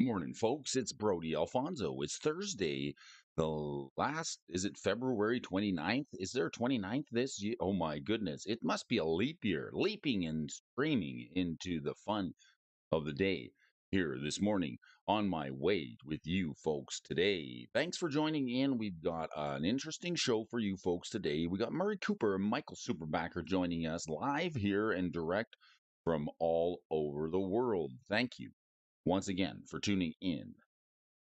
Morning, folks. It's Brody Alfonso. It's Thursday. Is it February 29th? Is there a 29th this year? Oh my goodness. It must be a leap year, leaping and streaming into the fun of the day here this morning on my way with you folks today. Thanks for joining in. We've got an interesting show for you folks today. We got Murray Cooper and Michael Superbacker joining us live here and direct from all over the world. Thank you once again for tuning in.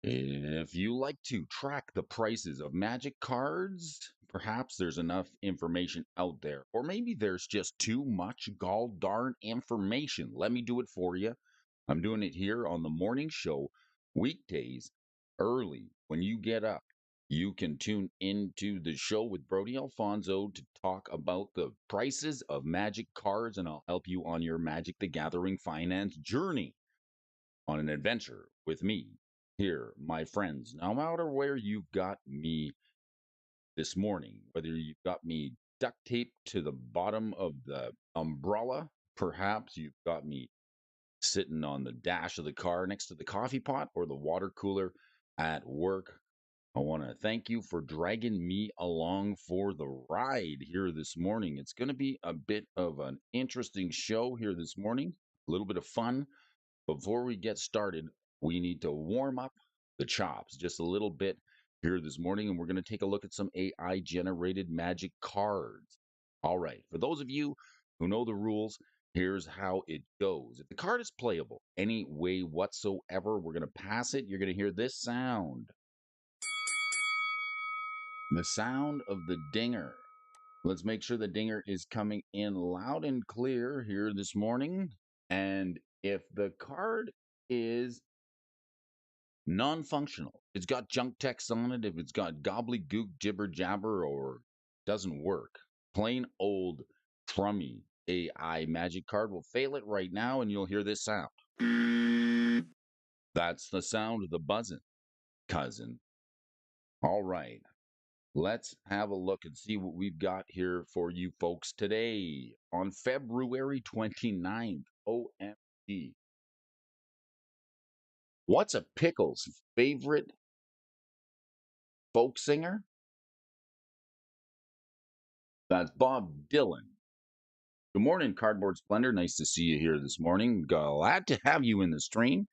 If you like to track the prices of magic cards, perhaps there's enough information out there, or maybe there's just too much gall darn information. Let me do it for you. I'm doing it here on the morning show, weekdays, early. When you get up, you can tune into the show with Brody Alfonso to talk about the prices of magic cards, and I'll help you on your Magic the Gathering finance journey on an adventure with me here, my friends. No matter where you've got me this morning, whether you've got me duct taped to the bottom of the umbrella, perhaps you've got me sitting on the dash of the car next to the coffee pot or the water cooler at work. I want to thank you for dragging me along for the ride here this morning. It's going to be a bit of an interesting show here this morning, a little bit of fun. Before we get started, we need to warm up the chops just a little bit here this morning, and we're going to take a look at some AI generated magic cards. All right, for those of you who know the rules, here's how it goes. If the card is playable any way whatsoever, we're going to pass it. You're going to hear this sound, the sound of the dinger. Let's make sure the dinger is coming in loud and clear here this morning. And if the card is non-functional, it's got junk text on it, if it's got gobbledygook, jibber jabber, or doesn't work, plain old crummy AI magic card will fail it right now, and you'll hear this sound. That's the sound of the buzzing, cousin. All right, let's have a look and see what we've got here for you folks today on February 29th. OMG. What's a pickle's favorite folk singer? That's Bob Dylan. Good morning, Cardboard Splendor. Nice to see you here this morning. Glad to have you in the stream.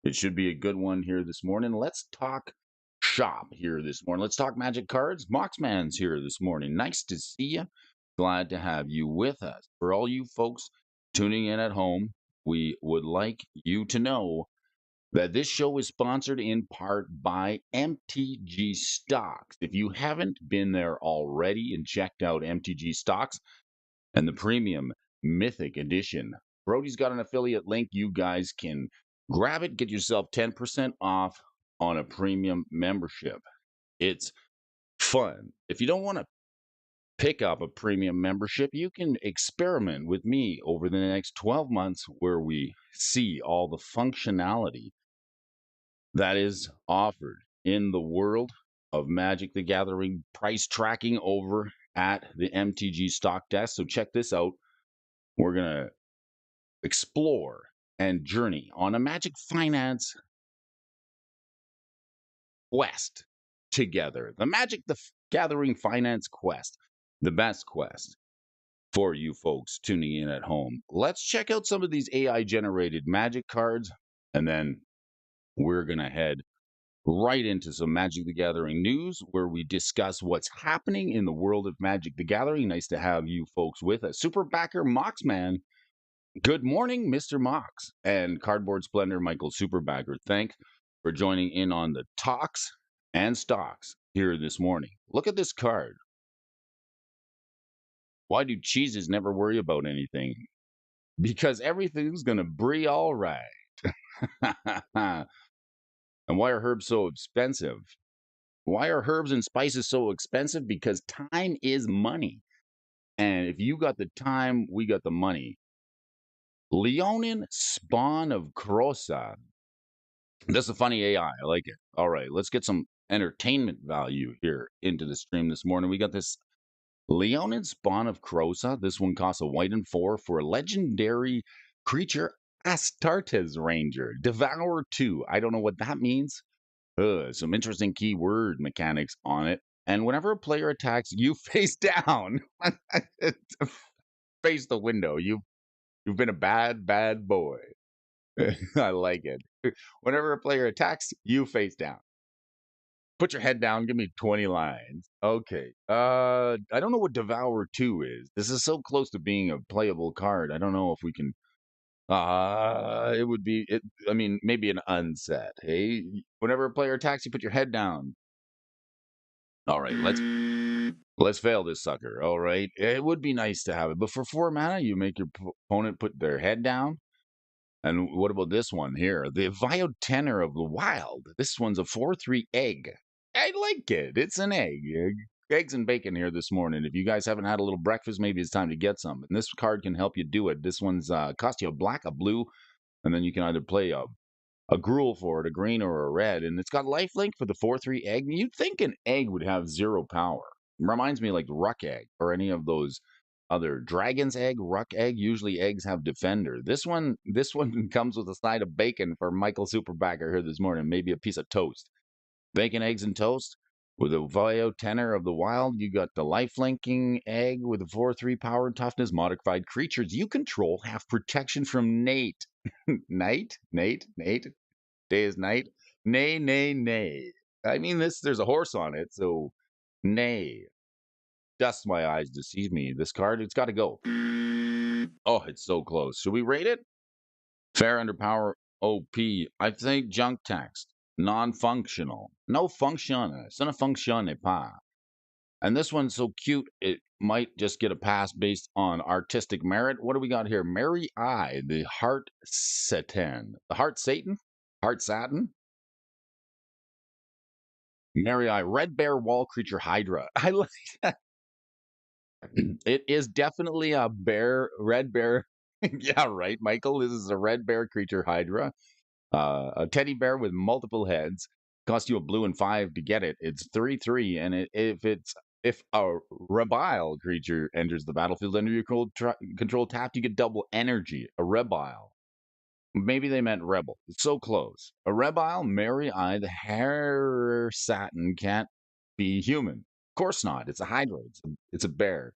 It should be a good one here this morning. Let's talk shop here this morning. Let's talk magic cards. Moxman's here this morning. Nice to see you. Glad to have you with us. For all you folks tuning in at home, we would like you to know that this show is sponsored in part by MTG Stocks. If you haven't been there already and checked out MTG Stocks and the premium Mythic Edition, Brody's got an affiliate link. You guys can grab it, get yourself 10% off on a premium membership. It's fun. If you don't want to pick up a premium membership, you can experiment with me over the next 12 months where we see all the functionality that is offered in the world of Magic the Gathering price tracking over at the MTG stock desk. So check this out. We're going to explore and journey on a Magic Finance quest together. The Magic the Gathering Finance quest, the best quest for you folks tuning in at home. Let's check out some of these AI generated Magic cards, and then we're going to head right into some Magic the Gathering news where we discuss what's happening in the world of Magic the Gathering. Nice to have you folks with us. Super backer Moxman. Good morning, Mr. Mox, and Cardboard Splendor Michael Superbacker. Thanks for joining in on the talks and stocks here this morning. Look at this card. Why do cheeses never worry about anything? Because everything's going to be all right. And why are herbs so expensive? Why are herbs and spices so expensive? Because time is money. And if you got the time, we got the money. Leonin Spawn of Crossa. That's a funny AI. I like it. All right, let's get some entertainment value here into the stream this morning. We got this Leonin Spawn of Crossa. This one costs a white and 4 for a legendary creature Astartes Ranger. Devour 2. I don't know what that means. Some interesting keyword mechanics on it. And whenever a player attacks, you face down. Face the window. You've been a bad boy. I like it. Whenever a player attacks, you face down. Put your head down. Give me 20 lines. Okay. I don't know what Devour 2 is. This is so close to being a playable card. I don't know if we can. It would be it. I mean, maybe an unset. Hey, whenever a player attacks, you put your head down. All right, let's fail this sucker. All right, it would be nice to have it, but for 4 mana, you make your opponent put their head down. And what about this one here? The Tenor of the Wild. This one's a 4/3 egg. I like it. It's an egg. Eggs and bacon here this morning. If you guys haven't had a little breakfast, maybe it's time to get some. And this card can help you do it. This one's cost you a black, a blue, and then you can either play a gruel for it, a green or a red, and it's got lifelink for the 4/3 egg. You'd think an egg would have 0 power. Reminds me like Ruck Egg or any of those other Dragon's Egg, Ruck Egg. Usually eggs have defender. This one comes with a side of bacon for Michael Superbacker here this morning. Maybe a piece of toast. Bacon, eggs, and toast. With a Tenor of the Wild, you got the life-linking egg with a 4/3 power and toughness. Modified creatures you control have protection from Nate. Nate? Day is night. Nay, nay, nay. I mean, there's a horse on it, so nay. Dust my eyes deceive me. This card, it's got to go. Oh, it's so close. Should we rate it? Fair under power OP. I think junk text. Non-functional. No function. Ça ne fonctionne pas. And this one's so cute, it might just get a pass based on artistic merit. What do we got here? Mary I, the Heart Satan. The Heart Satan? Heart Satin? Mary I, Red Bear Wall Creature Hydra. I like that. It is definitely a red bear. Yeah, right, Michael. This is a red bear creature Hydra. A teddy bear with multiple heads. Cost you a blue and 5 to get it. It's 3/3, and if a rebile creature enters the battlefield under your control tapped, you get double energy. A rebile. Maybe they meant rebel. It's so close. A rebile, Mary I, the hair satin can't be human. Of course not. It's a hydra. It's a bear.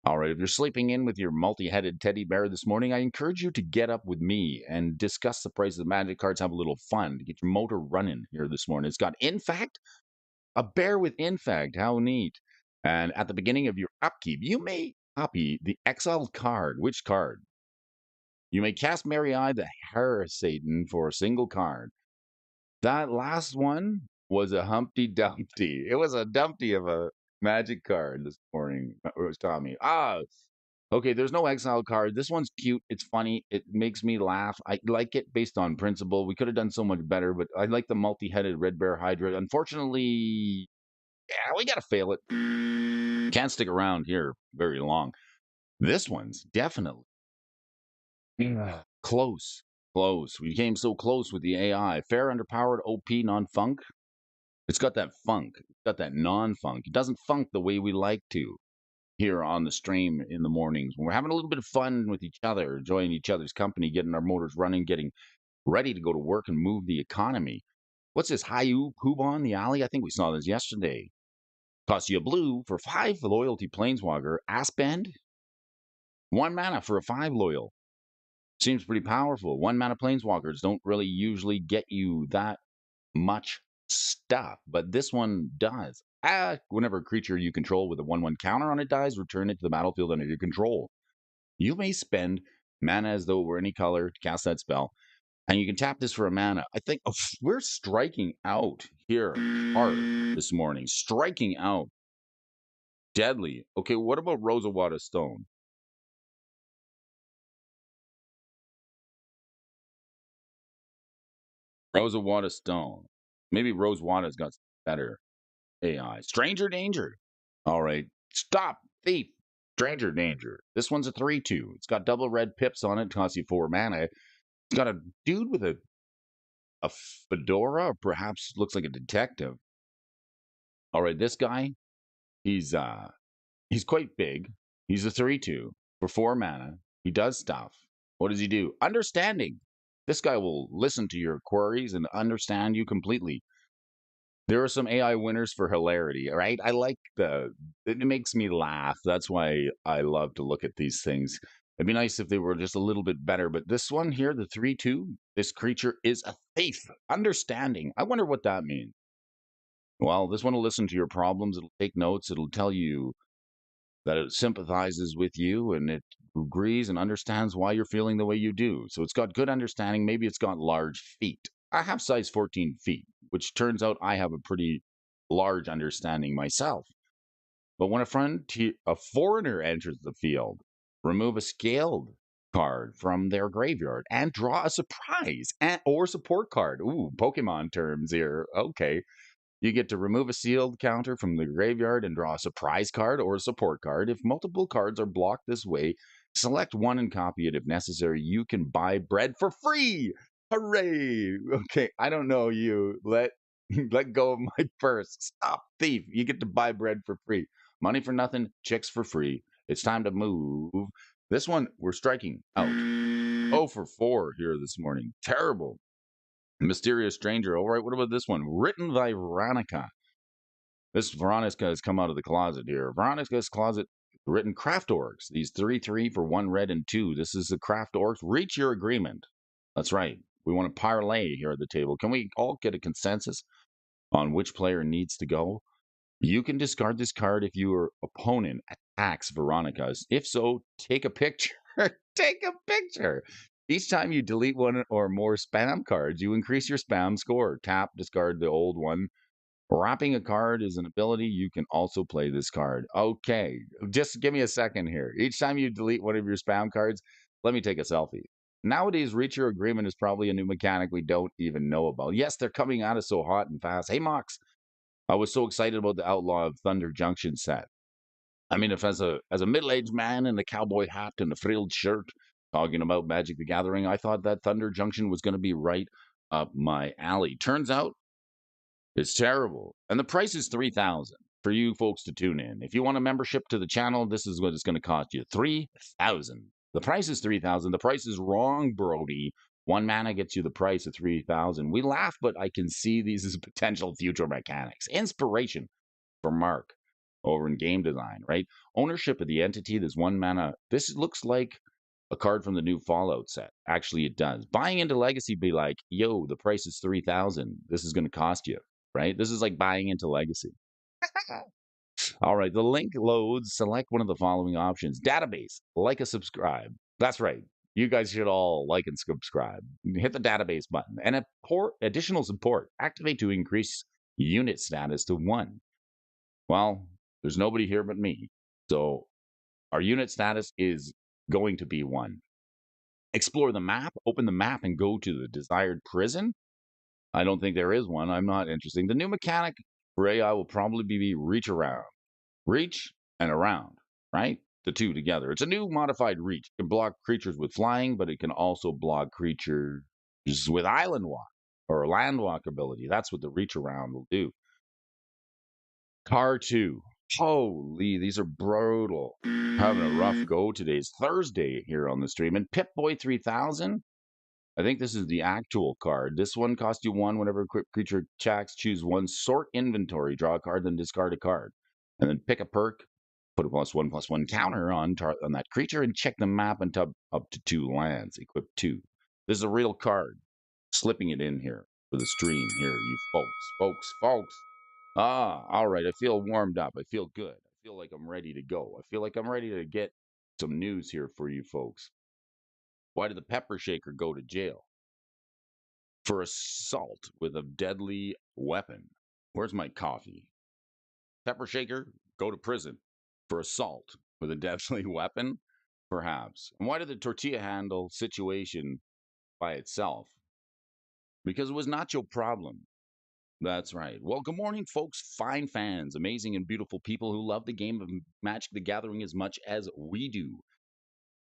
All right. If you're sleeping in with your multi-headed teddy bear this morning, I encourage you to get up with me and discuss the price of the magic cards. Have a little fun to get your motor running here this morning. It's got Infect, a bear with Infect. How neat. And at the beginning of your upkeep, you may copy the exiled card. Which card? You may cast Mary I, the Hair Satan, for a single card. That last one was a Humpty Dumpty. It was a Dumpty of a magic card this morning. It was Tommy. Okay, there's no exile card. This one's cute. It's funny. It makes me laugh. I like it based on principle. We could have done so much better, but I like the multi-headed Red Bear Hydra. Unfortunately, yeah, we got to fail it. Can't stick around here very long. This one's definitely close. Close. We came so close with the AI. Fair, underpowered, OP, non-funk. It's got that funk. It's got that non-funk. It doesn't funk the way we like to here on the stream in the mornings. When we're having a little bit of fun with each other, enjoying each other's company, getting our motors running, getting ready to go to work and move the economy. What's this? Hayu Kuban, the alley? I think we saw this yesterday. Cost you a blue for 5 loyalty planeswalker. Aspend. 1 mana for a 5 loyal. Seems pretty powerful. 1 mana planeswalkers don't really usually get you that much stuff, but this one does. Whenever a creature you control with a 1/1 counter on it dies, return it to the battlefield under your control. You may spend mana as though it were any color to cast that spell, and you can tap this for a mana. I think we're striking out here hard this morning. Striking out. Deadly. Okay, what about Rosawada Stone? Rosawada Stone. Maybe Rosewada's got better AI. Stranger Danger. All right. Stop. Thief. Stranger Danger. This one's a 3/2. It's got double red pips on it. Costs you 4 mana. It's got a dude with a fedora, or perhaps looks like a detective. All right. This guy, he's quite big. He's a 3/2 for 4 mana. He does stuff. What does he do? Understanding. This guy will listen to your queries and understand you completely. There are some AI winners for hilarity, right? I like it makes me laugh. That's why I love to look at these things. It'd be nice if they were just a little bit better, but this one here, the 3-2, this creature is a thief. Understanding. I wonder what that means. Well, this one will listen to your problems. It'll take notes. It'll tell you that it sympathizes with you and it agrees and understands why you're feeling the way you do. So it's got good understanding. Maybe it's got large feet. I have size 14 feet, which turns out I have a pretty large understanding myself. But when a foreigner enters the field, remove a scaled card from their graveyard and draw a surprise or support card. Ooh, Pokemon terms here. Okay. You get to remove a sealed counter from the graveyard and draw a surprise card or a support card. If multiple cards are blocked this way, select one and copy it. If necessary, you can buy bread for free. Hooray! Okay, I don't know you. Let go of my purse. Stop, thief. You get to buy bread for free. Money for nothing, chicks for free. It's time to move. This one, we're striking out. 0 for 4 here this morning. Terrible. Mysterious Stranger. All right, what about this one? Written by Veronica. This Veronica has come out of the closet here. Veronica's closet written Craft Orcs. These 3-3 for 1 red and 2. This is the Craft Orcs. Reach your agreement. That's right. We want to parlay here at the table. Can we all get a consensus on which player needs to go? You can discard this card if your opponent attacks Veronica's. If so, take a picture. Take a picture. Each time you delete one or more spam cards, you increase your spam score. Tap, discard the old one. Wrapping a card is an ability. You can also play this card. Okay, just give me a second here. Each time you delete one of your spam cards, let me take a selfie. Nowadays, reach your agreement is probably a new mechanic we don't even know about. Yes, they're coming at us so hot and fast. Hey, Mox, I was so excited about the Outlaw of Thunder Junction set. I mean, if as a middle-aged man in a cowboy hat and a frilled shirt talking about Magic the Gathering, I thought that Thunder Junction was going to be right up my alley. Turns out it's terrible. And the price is 3,000 for you folks to tune in. If you want a membership to the channel, this is what it's going to cost you. 3,000. The price is 3,000. The price is wrong, Brody. One mana gets you the price of 3,000. We laugh, but I can see these as potential future mechanics. Inspiration for Mark over in game design, right? Ownership of the entity. There's one mana. This looks like a card from the new Fallout set. Actually, it does. Buying into Legacy be like, yo, the price is 3,000. This is going to cost you, right? This is like buying into Legacy. All right, the link loads. Select one of the following options. Database, like a subscribe. That's right. You guys should all like and subscribe. Hit the database button. And additional support. Activate to increase unit status to 1. Well, there's nobody here but me. So our unit status is going to be 1. Explore the map, open the map, and go to the desired prison. I don't think there is one. I'm not interested. The new mechanic for AI will probably be reach around. Reach and around, right? The two together. It's a new modified reach. It can block creatures with flying, but it can also block creatures with island walk or land walk ability. That's what the reach around will do. Car 2. Holy, these are brutal. Having a rough go. Today's Thursday here on the stream. And Pip Boy 3000. I think this is the actual card. This one costs you 1 whenever a creature attacks. Choose 1, sort inventory, draw a card, then discard a card. And then pick a perk, put a +1/+1 counter on that creature, and check the map and up to 2 lands. Equip 2. This is a real card. Slipping it in here for the stream here, you folks. All right. I feel warmed up. I feel good. I feel like I'm ready to go. I feel like I'm ready to get some news here for you folks. Why did the pepper shaker go to jail? For assault with a deadly weapon. Where's my coffee? Pepper shaker, go to prison. For assault with a deadly weapon? Perhaps. And why did the tortilla handle situation by itself? Because it was not your problem. That's right. Well, good morning, folks. Fine fans, amazing and beautiful people who love the game of Magic the Gathering as much as we do.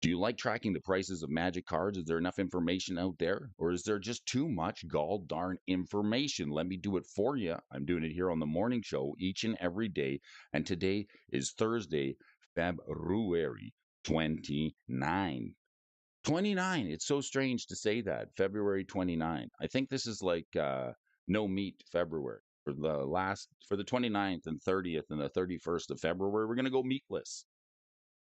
Do you like tracking the prices of Magic cards? Is there enough information out there? Or is there just too much gall darn information? Let me do it for you. I'm doing it here on the morning show each and every day. And today is Thursday, February 29. 29. It's so strange to say that. February 29. I think this is like no meat February. For the 29th and 30th and the 31st of February, we're going to go meatless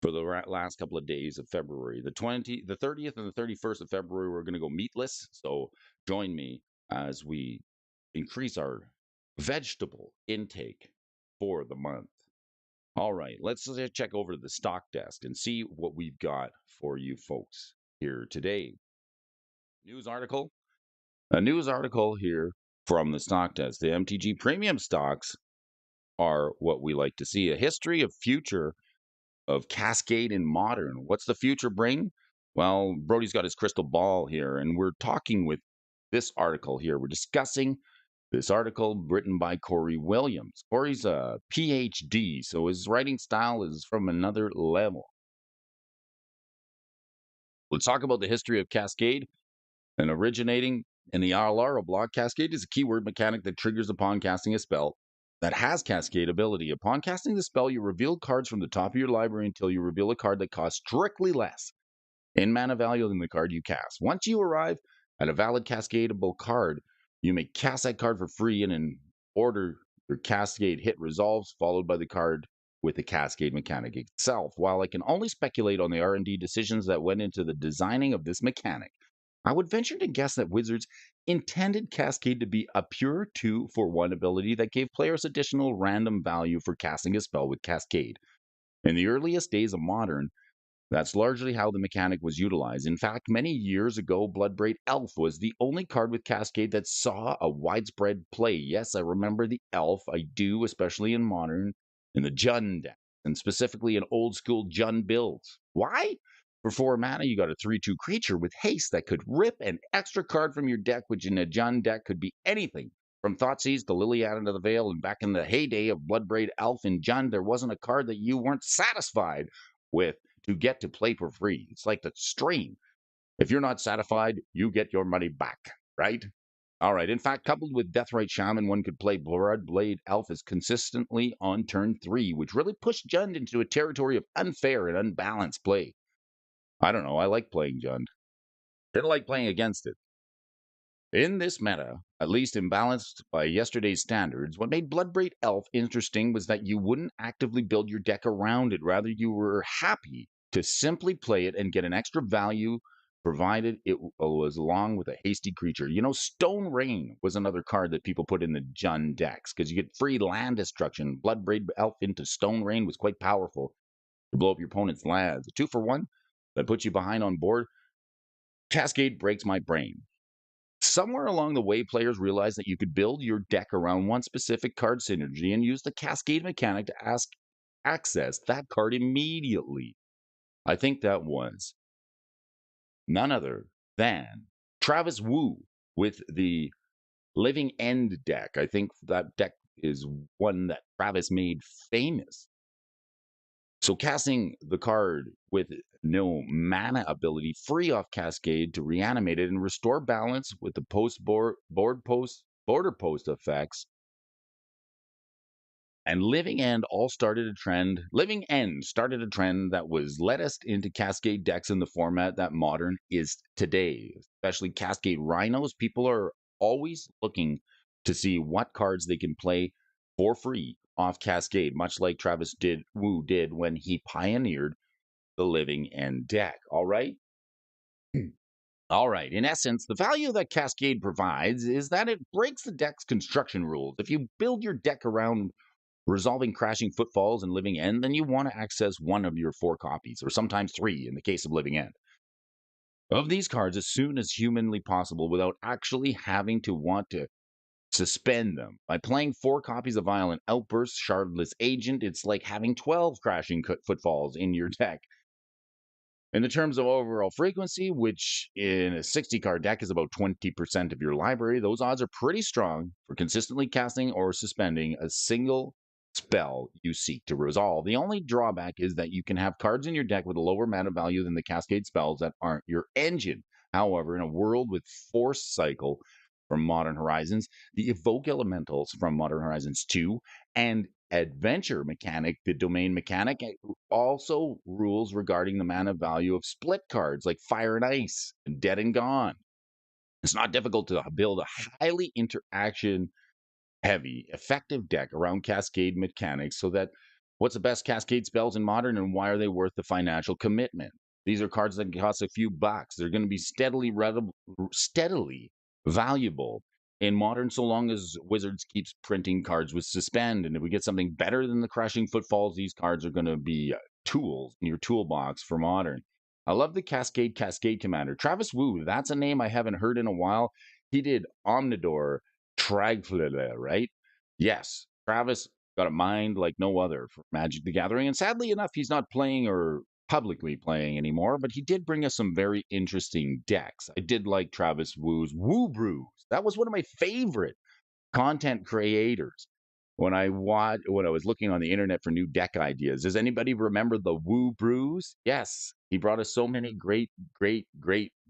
for the last couple of days of February. The 30th and the 31st of February, we're going to go meatless. So join me as we increase our vegetable intake for the month. All right, let's check over to the stock desk and see what we've got for you folks here today. News article. A news article here from the stock desk. The MTG premium stocks are what we like to see. A history of future of Cascade in modern. What's the future bring? Well, Brody's got his crystal ball here, and we're talking with this article here. We're discussing this article written by Corey Williams. Corey's a PhD, so his writing style is from another level. Let's talk about the history of Cascade and originating in the Alara block. Cascade is a keyword mechanic that triggers upon casting a spell that has Cascade ability. Upon casting the spell, you reveal cards from the top of your library until you reveal a card that costs strictly less in mana value than the card you cast. Once you arrive at a valid cascadeable card, you may cast that card for free and in order your cascade hit resolves, followed by the card with the cascade mechanic itself. While I can only speculate on the R&D decisions that went into the designing of this mechanic, I would venture to guess that Wizards intended Cascade to be a pure 2-for-1 ability that gave players additional random value for casting a spell with Cascade. In the earliest days of Modern, that's largely how the mechanic was utilized. In fact, many years ago, Bloodbraid Elf was the only card with Cascade that saw a widespread play. Yes, I remember the Elf. I do, especially in Modern, in the Jund deck, and specifically in old school Jund builds. Why? For 4 mana, you got a 3/2 creature with haste that could rip an extra card from your deck, which in a Jund deck could be anything. From Thoughtseize to Liliana to the Veil, and back in the heyday of Bloodbraid Elf and Jund, there wasn't a card that you weren't satisfied with to get to play for free. It's like the stream. If you're not satisfied, you get your money back, right? All right. In fact, coupled with Deathrite Shaman, one could play Bloodblade Elf as consistently on turn 3, which really pushed Jund into a territory of unfair and unbalanced play. I don't know. I like playing Jund. Didn't like playing against it. In this meta, at least imbalanced by yesterday's standards, what made Bloodbraid Elf interesting was that you wouldn't actively build your deck around it. Rather, you were happy to simply play it and get an extra value provided it was along with a hasty creature. You know, Stone Rain was another card that people put in the Jund decks because you get free land destruction. Bloodbraid Elf into Stone Rain was quite powerful to blow up your opponent's lands. A 2-for-1 that puts you behind on board. Cascade breaks my brain. Somewhere along the way, players realized that you could build your deck around one specific card synergy and use the cascade mechanic to access that card immediately. I think that was none other than Travis Wu with the Living End deck. I think that deck is one that Travis made famous. So casting the card with no mana ability free off Cascade to reanimate it and restore balance with the border post effects. And Living End started a trend that was led us into Cascade decks in the format that Modern is today, especially Cascade Rhinos. People are always looking to see what cards they can play for free off Cascade, much like Wu did when he pioneered the Living End deck. All right. All right. In essence, the value that Cascade provides is that it breaks the deck's construction rules. If you build your deck around resolving crashing footfalls and Living End, then you want to access one of your 4 copies, or sometimes 3 in the case of Living End, of these cards as soon as humanly possible without actually having to want to suspend them. By playing 4 copies of Violent Outburst, Shardless Agent, it's like having 12 crashing footfalls in your deck. In the terms of overall frequency, which in a 60 card deck is about 20% of your library, those odds are pretty strong for consistently casting or suspending a single spell you seek to resolve. The only drawback is that you can have cards in your deck with a lower mana value than the cascade spells that aren't your engine. However, in a world with Force Cycle, from Modern Horizons, the Evoke Elementals from Modern Horizons 2, and Adventure Mechanic, the domain mechanic, also rules regarding the mana value of split cards like Fire and Ice and Dead and Gone. It's not difficult to build a highly interaction heavy, effective deck around Cascade mechanics so that what's the best Cascade spells in Modern and why are they worth the financial commitment? These are cards that cost a few bucks. They're going to be steadily valuable in Modern so long as Wizards keeps printing cards with Suspend. And if we get something better than the Crushing Footfalls, these cards are going to be tools in your toolbox for Modern. I love the Cascade Commander. Travis Wu, that's a name I haven't heard in a while. He did Omnidor Tragflele, right? Yes, Travis got a mind like no other for Magic the Gathering. And sadly enough, he's not playing or publicly playing anymore, but he did bring us some very interesting decks. I did like Travis Wu's Woo Brews. That was one of my favorite content creators when I was looking on the internet for new deck ideas. Does anybody remember the Woo Brews? Yes, he brought us so many great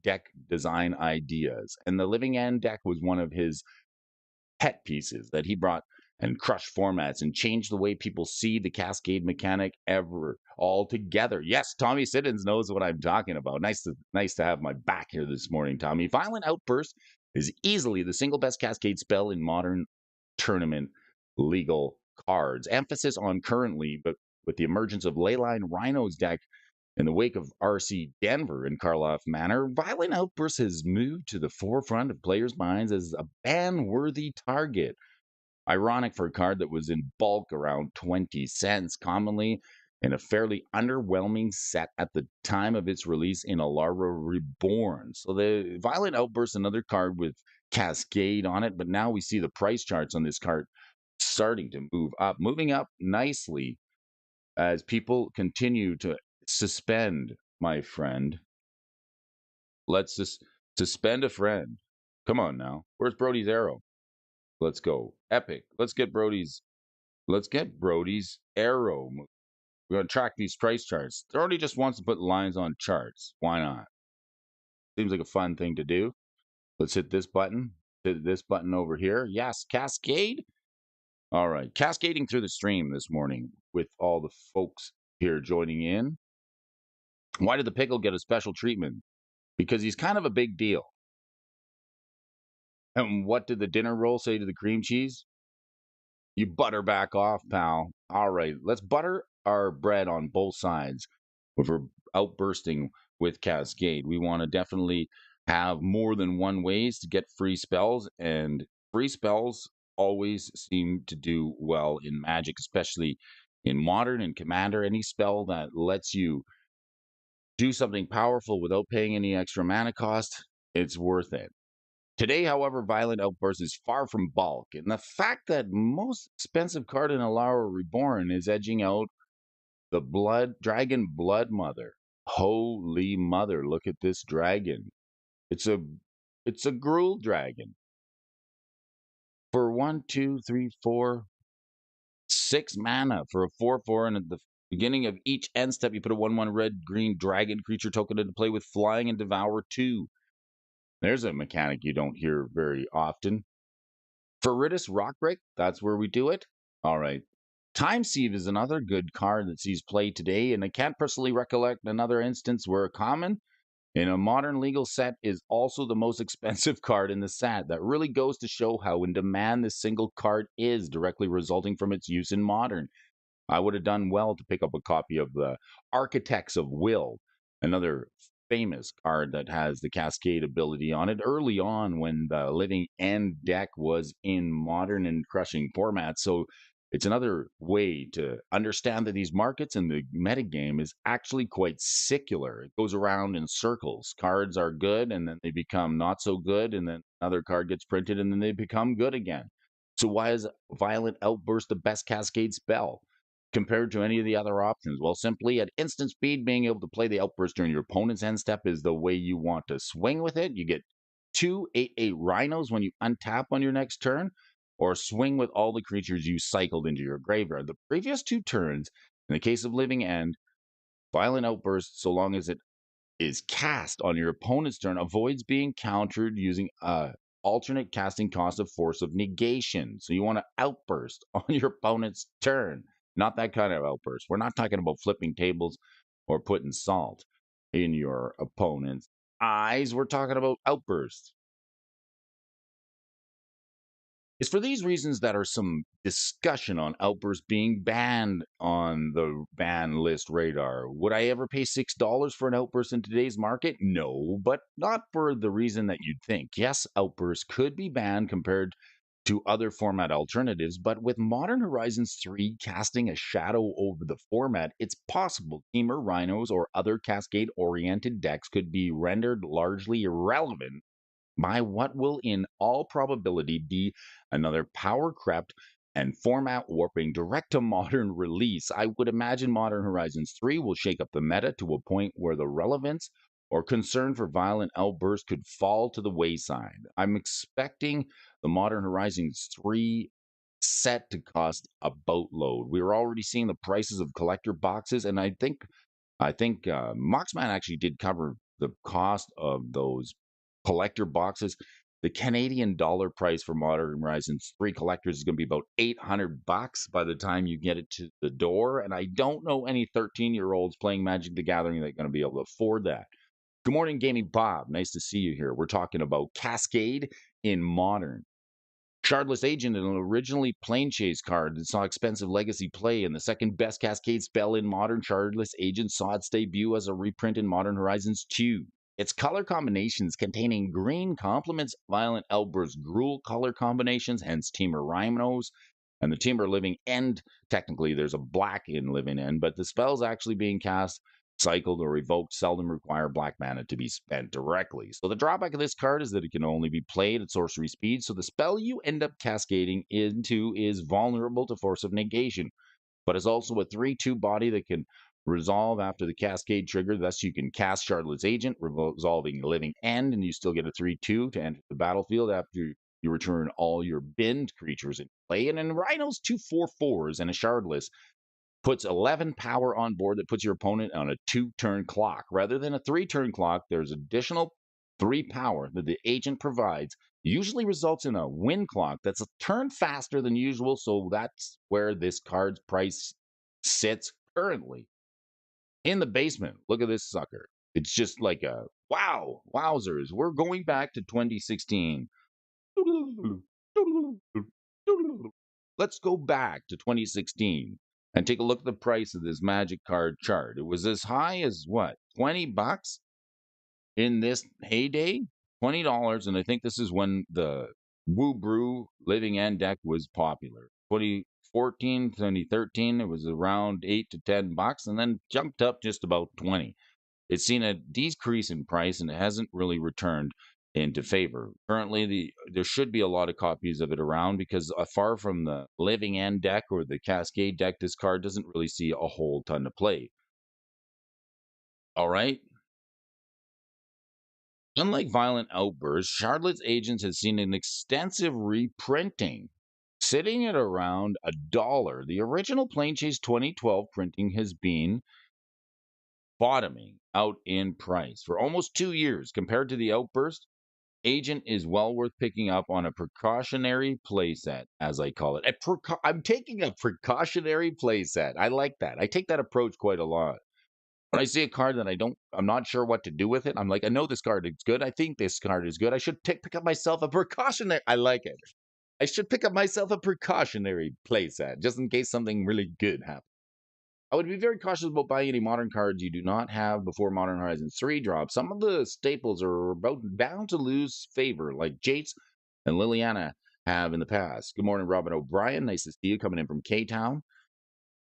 deck design ideas. And the Living End deck was one of his pet pieces that he brought and crushed formats and changed the way people see the Cascade mechanic ever altogether. Yes, Tommy Siddons knows what I'm talking about. Nice to have my back here this morning, Tommy. Violent Outburst is easily the single best Cascade spell in Modern tournament legal cards. Emphasis on currently, but with the emergence of Leyline Rhino's deck in the wake of RC Denver in Karloff Manor, Violent Outburst has moved to the forefront of players' minds as a ban-worthy target. Ironic for a card that was in bulk around 20 cents, commonly in a fairly underwhelming set at the time of its release in Alara Reborn. So the Violent Outburst, another card with Cascade on it, but now we see the price charts on this card starting to moving up nicely as people continue to suspend, my friend. Let's just suspend a friend. Come on now. Where's Brody's arrow? Let's go. Epic. Let's get Brody's arrow. We're gonna track these price charts. Brody just wants to put lines on charts. Why not? Seems like a fun thing to do. Let's hit this button. Hit this button over here. Yes, Cascade. All right. Cascading through the stream this morning with all the folks here joining in. Why did the pickle get a special treatment? Because he's kind of a big deal. And what did the dinner roll say to the cream cheese? You butter back off, pal. All right, let's butter our bread on both sides. If we're outbursting with Cascade, we want to definitely have more than one ways to get free spells, and free spells always seem to do well in Magic, especially in Modern and Commander. Any spell that lets you do something powerful without paying any extra mana cost, it's worth it. Today, however, Violent Outburst is far from bulk, and the fact that most expensive card in Alara Reborn is edging out the Dragon Blood Mother. Holy mother, look at this dragon. It's a Gruul dragon. For 1, 2, 3, 4, 6 mana for a 4/4, and at the beginning of each end step, you put a 1/1 red-green dragon creature token into play with flying and devour 2. There's a mechanic you don't hear very often. Ferritus Rockbreak, that's where we do it. All right. Time Sieve is another good card that sees play today, and I can't personally recollect another instance where a common in a modern legal set is also the most expensive card in the set. That really goes to show how in demand this single card is, directly resulting from its use in modern. I would have done well to pick up a copy of the Architects of Will, another famous card that has the Cascade ability on it early on when the Living End deck was in Modern and Crushing formats. So it's another way to understand that these markets and the metagame is actually quite secular. It goes around in circles. Cards are good and then they become not so good, and then another card gets printed and then they become good again. So why is Violent Outburst the best Cascade spell compared to any of the other options? Well, simply at instant speed, being able to play the Outburst during your opponent's end step is the way you want to swing with it. You get 2/8/8 Rhinos when you untap on your next turn, or swing with all the creatures you cycled into your graveyard. The previous 2 turns, in the case of Living End, Violent Outburst, so long as it is cast on your opponent's turn, avoids being countered using alternate casting cost of Force of Negation. So you want to outburst on your opponent's turn. Not that kind of outburst. We're not talking about flipping tables or putting salt in your opponent's eyes. We're talking about outbursts. It's for these reasons that are some discussion on outbursts being banned on the ban list radar. Would I ever pay $6 for an outburst in today's market? No, but not for the reason that you'd think. Yes, outbursts could be banned compared to other format alternatives, but with Modern Horizons 3 casting a shadow over the format, it's possible Teamer, Rhinos, or other Cascade oriented decks could be rendered largely irrelevant by what will in all probability be another power crept and format warping direct to modern release. I would imagine Modern Horizons 3 will shake up the meta to a point where the relevance or concern for violent outbursts could fall to the wayside. I'm expecting the Modern Horizons 3 set to cost a boatload. We're already seeing the prices of collector boxes, and I think Moxman actually did cover the cost of those collector boxes. The Canadian dollar price for Modern Horizons 3 collectors is going to be about $800 by the time you get it to the door. And I don't know any 13-year-olds playing Magic the Gathering that are going to be able to afford that. Good morning, Gaming Bob. Nice to see you here. We're talking about Cascade in Modern. Shardless Agent, an originally plane chase card that saw expensive legacy play, and the second best Cascade spell in Modern. Shardless Agent saw its debut as a reprint in Modern Horizons 2. Its color combinations containing green complements Violent Outburst Gruul color combinations, hence Teamer Rhinos, and the Teamer Living End. Technically, there's a black in Living End, but the spells actually being cast, cycled, or evoked seldom require black mana to be spent directly. So the drawback of this card is that it can only be played at sorcery speed, so the spell you end up cascading into is vulnerable to Force of Negation, but is also a 3/2 body that can resolve after the cascade trigger. Thus, you can cast Shardless Agent, resolving Living End, and you still get a 3/2 to enter the battlefield after you return all your binned creatures in play. And then Rhinos 2/4/4s and a Shardless puts 11 power on board that puts your opponent on a 2-turn clock. Rather than a 3-turn clock, there's additional 3 power that the agent provides, usually results in a win clock that's a turn faster than usual, so that's where this card's price sits currently. In the basement, look at this sucker. It's just like a wow, wowzers. We're going back to 2016. Let's go back to 2016 and take a look at the price of this magic card chart. It was as high as what, $20 in this heyday? $20. And I think this is when the Woo Brew Living End deck was popular. 2014, 2013, it was around $8 to $10 and then jumped up just about 20. It's seen a decrease in price and it hasn't really returned into favor. Currently, there should be a lot of copies of it around because far from the Living End deck or the Cascade deck, this card doesn't really see a whole ton of play. All right. Unlike Violent Outburst, Charlotte's Agents has seen an extensive reprinting, sitting at around $1. The original Plane Chase 2012 printing has been bottoming out in price for almost 2 years. Compared to the Outburst, Agent is well worth picking up on a precautionary playset, as I call it. I'm taking a precautionary playset. I like that. I take that approach quite a lot. When I see a card that I'm not sure what to do with it, I'm like, I know this card is good. I think this card is good. I should pick up myself a precautionary. I like it. I should pick up myself a precautionary playset just in case something really good happens. I would be very cautious about buying any modern cards you do not have before Modern Horizons 3 drops. Some of the staples are bound to lose favor, like Jates and Liliana have in the past. Good morning, Robin O'Brien. Nice to see you coming in from K-Town.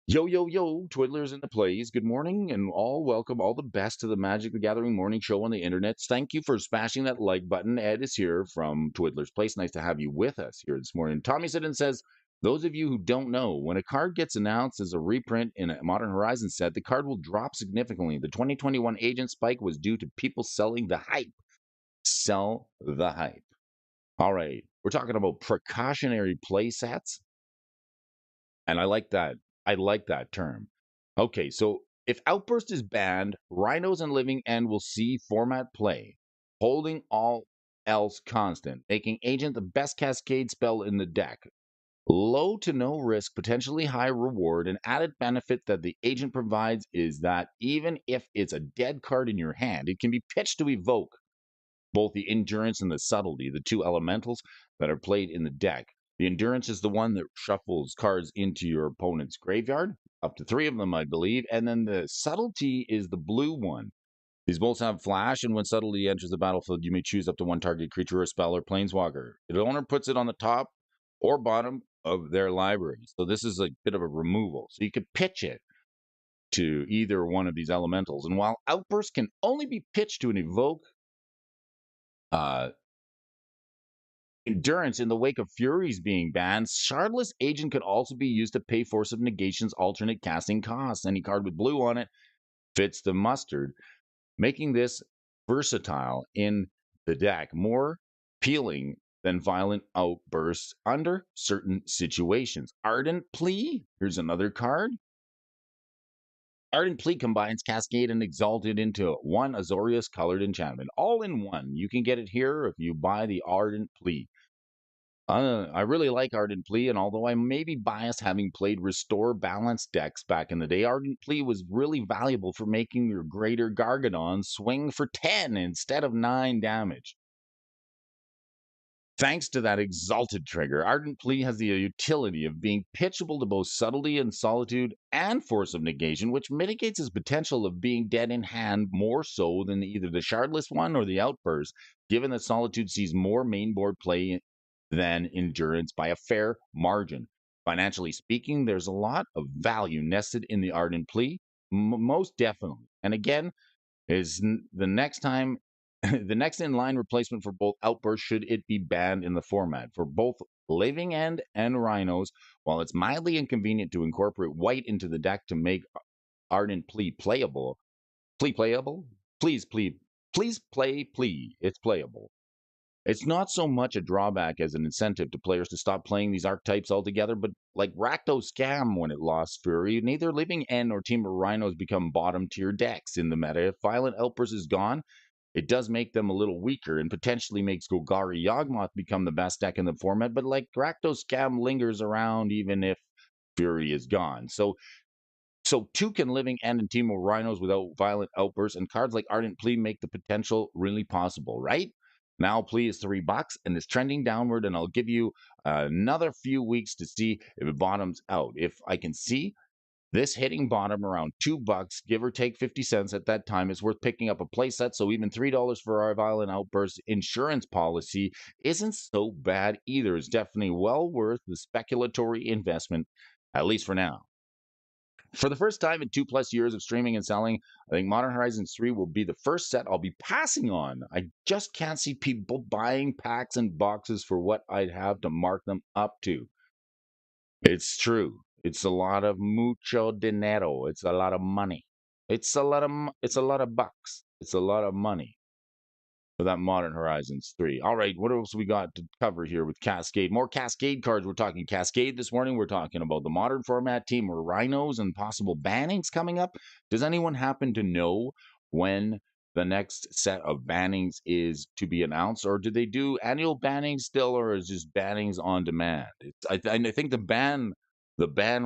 Yo, yo, yo, Twiddlers in the plays. Good morning and all welcome. All the best to the Magic the Gathering morning show on the internet. Thank you for smashing that like button. Ed is here from Twiddler's Place. Nice to have you with us here this morning. Tommy Siddon says, those of you who don't know, when a card gets announced as a reprint in a Modern Horizon set, the card will drop significantly. The 2021 Agent spike was due to people selling the hype. Sell the hype. All right. We're talking about precautionary play sets. And I like that. I like that term. Okay, so if Outburst is banned, Rhinos and Living End will see format play, holding all else constant, making Agent the best cascade spell in the deck. Low to no risk, potentially high reward. An added benefit that the agent provides is that even if it's a dead card in your hand, it can be pitched to evoke both the endurance and the subtlety, the two elementals that are played in the deck. The endurance is the one that shuffles cards into your opponent's graveyard, up to three of them, I believe. And then the subtlety is the blue one. These bolts have flash, and when subtlety enters the battlefield, you may choose up to one target creature or spell or planeswalker. The owner puts it on the top or bottom of their library. So this is a bit of a removal. So you could pitch it to either one of these elementals. And while Outburst can only be pitched to an evoke, uh, Endurance in the wake of Furies being banned, Shardless Agent could also be used to pay Force of Negation's alternate casting costs. Any card with blue on it fits the mustard, making this versatile in the deck, more appealing than Violent Outbursts under certain situations. Ardent Plea, here's another card. Ardent Plea combines Cascade and Exalted into one Azorius colored enchantment, all in one. You can get it here if you buy the Ardent Plea. I really like Ardent Plea, and although I may be biased having played Restore Balance decks back in the day, Ardent Plea was really valuable for making your Greater Gargadon swing for 10 instead of 9 damage. Thanks to that exalted trigger, Ardent Plea has the utility of being pitchable to both Subtlety and Solitude and Force of Negation, which mitigates its potential of being dead in hand more so than either the Shardless one or the Outburst, given that Solitude sees more mainboard play than Endurance by a fair margin. Financially speaking, there's a lot of value nested in the Ardent Plea, most definitely. And again, the next time the next in line replacement for both Outbursts should it be banned in the format. For both Living End and Rhinos, while it's mildly inconvenient to incorporate white into the deck to make Ardent Plea playable, please play, it's playable. It's not so much a drawback as an incentive to players to stop playing these archetypes altogether, but like Rakdos Scam when it lost Fury, neither Living End nor Team of Rhinos become bottom tier decks in the meta. If Violent Outburst is gone, it does make them a little weaker and potentially makes Golgari Yawgmoth become the best deck in the format, but like Rakdos Scam lingers around even if Fury is gone. So two can Living End and Team of Rhinos without Violent Outbursts, and cards like Ardent Plea make the potential really possible, right? Now Plea is $3 and is trending downward, and I'll give you another few weeks to see if it bottoms out. If I can see this hitting bottom around $2, give or take 50 cents at that time, is worth picking up a playset. So even $3 for our Violent Outburst insurance policy isn't so bad either. It's definitely well worth the speculatory investment, at least for now. For the first time in 2+ years of streaming and selling, I think Modern Horizons 3 will be the first set I'll be passing on. I just can't see people buying packs and boxes for what I'd have to mark them up to. It's true. It's a lot of mucho dinero. It's a lot of money. It's a lot of bucks. It's a lot of money for that Modern Horizons 3. All right, what else we got to cover here with Cascade? More Cascade cards. We're talking Cascade this morning. We're talking about the modern format team or Rhinos and possible bannings coming up. Does anyone happen to know when the next set of bannings is to be announced, or do they do annual bannings still, or is just bannings on demand? I think the ban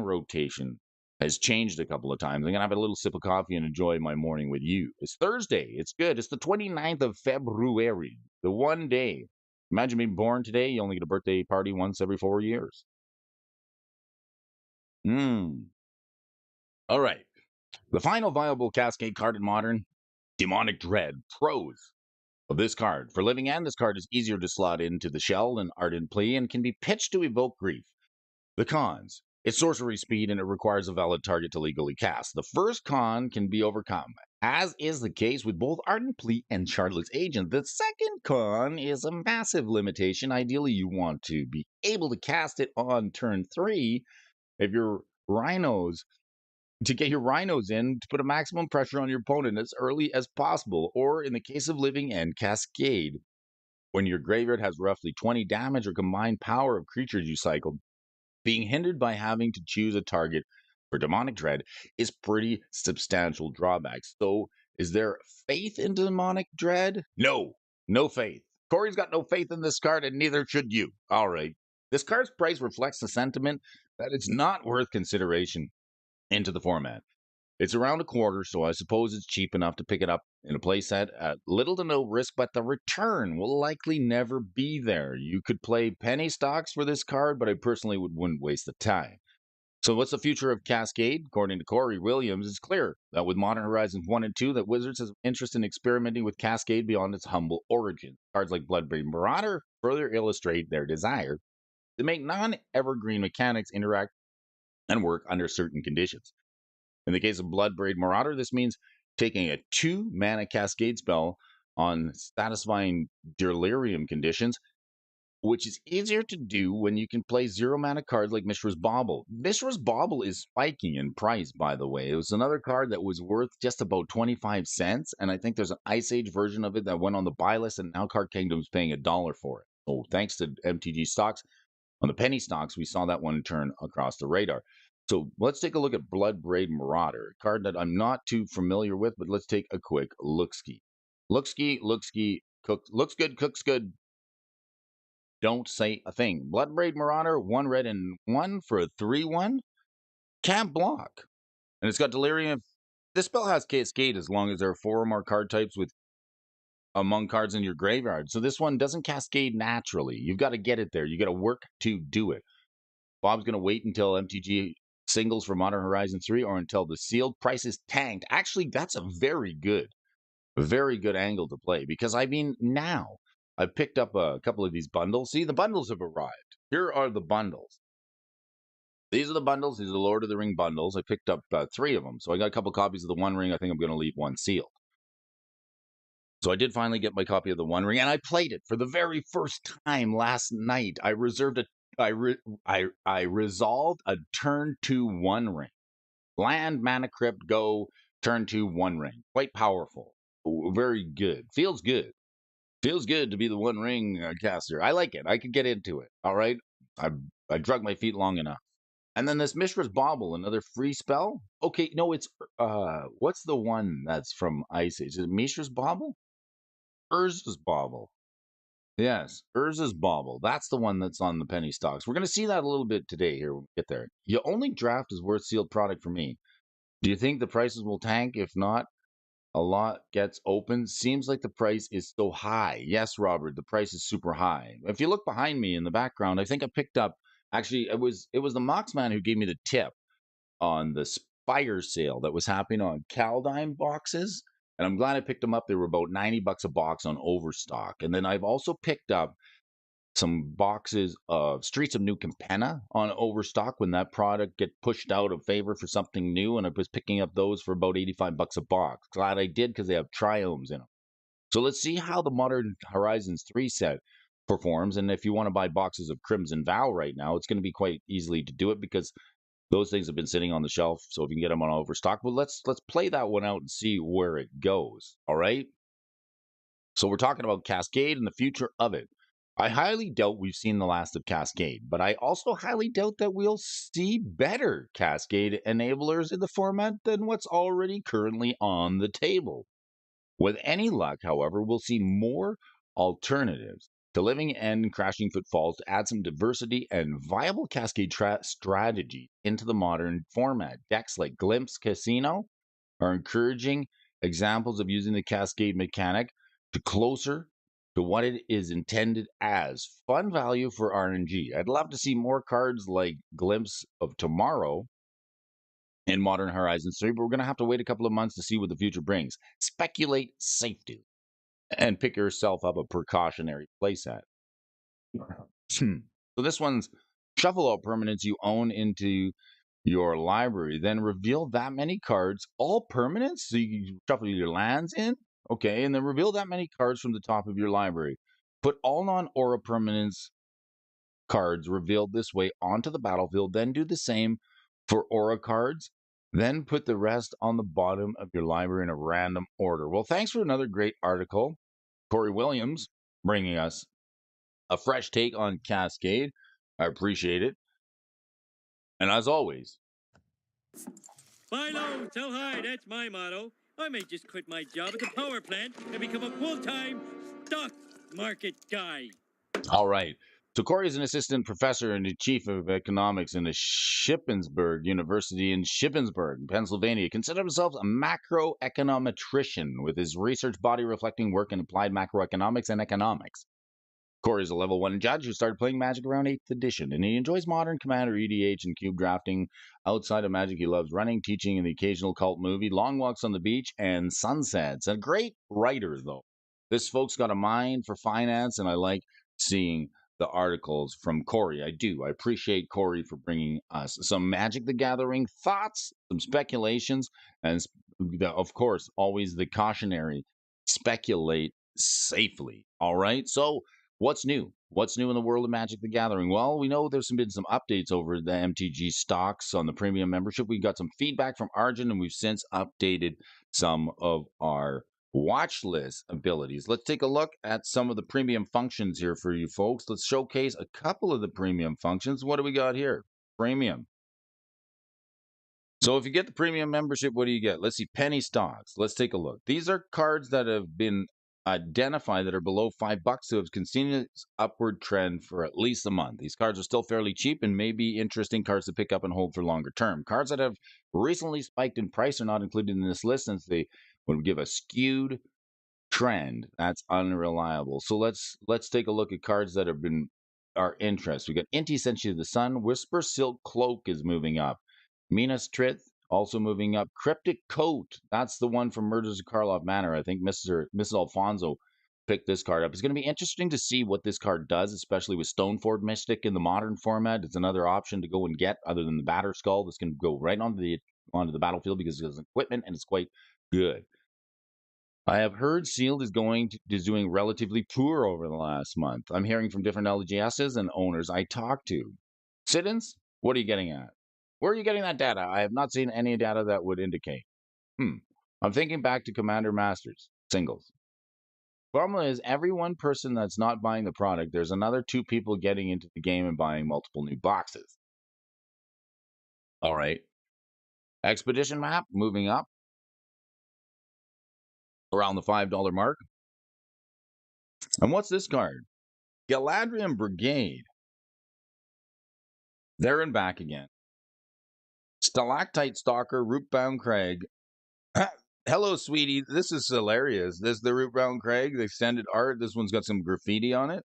rotation has changed a couple of times. I'm going to have a little sip of coffee and enjoy my morning with you. It's Thursday. It's good. It's the 29th of February, the one day. Imagine being born today. You only get a birthday party once every 4 years. All right. The final viable Cascade card in Modern, Demonic Dread. Pros of this card. For Living End, this card is easier to slot into the shell than Ardent Plea and can be pitched to evoke grief. The cons. It's sorcery speed and it requires a valid target to legally cast. The first con can be overcome, as is the case with both Ardent Plea and Shardless Agent. The second con is a massive limitation. Ideally, you want to be able to cast it on turn 3 if your Rhinos to get your Rhinos in to put a maximum pressure on your opponent as early as possible, or in the case of Living End, Cascade, when your graveyard has roughly 20 damage or combined power of creatures you cycled. Being hindered by having to choose a target for Demonic Dread is pretty substantial drawbacks. So, is there faith in Demonic Dread? No, no faith. Corey's got no faith in this card, and neither should you. All right. This card's price reflects the sentiment that it's not worth consideration into the format. It's around a quarter, so I suppose it's cheap enough to pick it up in a playset at little to no risk, but the return will likely never be there. You could play penny stocks for this card, but I personally wouldn't waste the time. So what's the future of Cascade? According to Corey Williams, it's clear that with Modern Horizons 1 and 2, that Wizards has interest in experimenting with Cascade beyond its humble origin. Cards like Bloodbraid Marauder further illustrate their desire to make non-evergreen mechanics interact and work under certain conditions. In the case of Bloodbraid Marauder, this means taking a 2-mana Cascade spell on satisfying delirium conditions, which is easier to do when you can play 0-mana cards like Mishra's Bauble. Mishra's Bauble is spiking in price, by the way. It was another card that was worth just about 25 cents, and I think there's an Ice Age version of it that went on the buy list, and now Card Kingdom's paying $1 for it. So thanks to MTG stocks, on the penny stocks, we saw that one turn across the radar. So let's take a look at Bloodbraid Marauder, a card that I'm not too familiar with, but let's take a quick look-ski. Look-ski, looks good, cooks good. Don't say a thing. Bloodbraid Marauder, 1 red and 1 for a 3/1. Can't block. And it's got Delirium. This spell has Cascade as long as there are 4 or more card types with among cards in your graveyard. So this one doesn't cascade naturally. You've got to get it there. You got to work to do it. Bob's going to wait until MTG singles for Modern Horizon 3 or until the sealed prices tanked. Actually, that's a very good angle to play because I mean, now I've picked up a couple of these bundles. See, the bundles have arrived. Here are the bundles. These are the bundles. These are the Lord of the Ring bundles. I picked up 3 of them. So I got a couple copies of the One Ring. I think I'm going to leave one sealed. So I did finally get my copy of the One Ring, and I played it for the very first time last night. I reserved I resolved a turn 2 One Ring. Land, Mana Crypt, go, turn 2 One Ring. Quite powerful. Very good. Feels good. Feels good to be the One Ring caster. I like it. I could get into it. All right. I drug my feet long enough. And then this Mishra's Bauble, another free spell. Okay, no, it's what's the one that's from Ice Age? Is it Mishra's Bauble? Urza's Bauble. Yes, Urza's Bauble. That's the one that's on the penny stocks. We're going to see that a little bit today here when we get there. You only draft is worth sealed product for me. Do you think the prices will tank? If not, a lot gets open. Seems like the price is so high. Yes, Robert, the price is super high. If you look behind me in the background, I think I picked up, actually, it was the Moxman who gave me the tip on the Spire sale that was happening on Kaldheim boxes. And I'm glad I picked them up. They were about $90 a box on Overstock. And then I've also picked up some boxes of Streets of New Capenna on Overstock when that product get pushed out of favor for something new. And I was picking up those for about $85 a box. Glad I did because they have triomes in them. So let's see how the Modern Horizons 3 set performs. And if you want to buy boxes of Crimson Vow right now, it's going to be quite easily to do it because those things have been sitting on the shelf, so if you can get them on Overstock, well, let's play that one out and see where it goes. All right. So we're talking about Cascade and the future of it. I highly doubt we've seen the last of Cascade, but I also highly doubt that we'll see better Cascade enablers in the format than what's already currently on the table. With any luck, however, we'll see more alternatives to Living End and Crashing Footfalls to add some diversity and viable Cascade strategy into the modern format. Decks like Glimpse Casino are encouraging examples of using the Cascade mechanic to closer to what it is intended as fun value for RNG. I'd love to see more cards like Glimpse of Tomorrow in Modern Horizons 3, but we're going to have to wait a couple of months to see what the future brings. Speculate safety and pick yourself up a precautionary playset. So this one's shuffle out permanents you own into your library, then reveal that many cards, all permanents. So you shuffle your lands in, okay, and then reveal that many cards from the top of your library. Put all non-aura permanents cards revealed this way onto the battlefield, then do the same for aura cards. Then put the rest on the bottom of your library in a random order. Well, thanks for another great article. Corey Williams bringing us a fresh take on Cascade. I appreciate it. And as always, buy low, sell high, that's my motto. I may just quit my job at the power plant and become a full-time stock market guy. All right. So Corey is an assistant professor and the chief of economics in the Shippensburg University in Shippensburg, Pennsylvania. Consider himself a macroeconometrician with his research body reflecting work in applied macroeconomics and economics. Corey is a level 1 judge who started playing Magic around 8th edition, and he enjoys modern Commander EDH and cube drafting. Outside of Magic, he loves running, teaching, and the occasional cult movie, long walks on the beach, and sunsets. A great writer, though. This folk's got a mind for finance, and I like seeing the articles from Corey. I do. I appreciate Corey for bringing us some Magic the Gathering thoughts, some speculations, and of course, always the cautionary speculate safely. All right. So, what's new? What's new in the world of Magic the Gathering? Well, we know there's been some updates over the MTG stocks on the premium membership. We got some feedback from Arjun, and we've since updated some of our watch list abilities. Let's take a look at some of the premium functions here for you folks. Let's showcase a couple of the premium functions. What do we got here? Premium. So if you get the premium membership, what do you get? Let's see, penny stocks. Let's take a look. These are cards that have been identified that are below $5 who have continuous upward trend for at least a month. These cards are still fairly cheap and may be interesting cards to pick up and hold for longer term. Cards that have recently spiked in price are not included in this list since they would give a skewed trend. That's unreliable. So let's take a look at cards that have been our interest. We got Inti sent you the Sun. Whisper Silk Cloak is moving up. Minas Trith also moving up. Cryptic Coat. That's the one from Murders of Karlov Manor. I think Mrs. Alfonso picked this card up. It's going to be interesting to see what this card does, especially with Stoneford Mystic in the modern format. It's another option to go and get other than the Batter Skull. This can go right onto the battlefield because it has equipment and it's quite good. I have heard Sealed is doing relatively poor over the last month. I'm hearing from different LGSs and owners I talk to. Sit-ins? What are you getting at? Where are you getting that data? I have not seen any data that would indicate. I'm thinking back to Commander Masters singles. Formula is every one person that's not buying the product, there's another 2 people getting into the game and buying multiple new boxes. All right. Expedition map moving up around the $5 mark. And what's this card? Galadriel Brigade. There and back again. Stalactite Stalker, Rootbound Craig. Hello, sweetie. This is hilarious. This is the Rootbound Craig, the extended art. This one's got some graffiti on it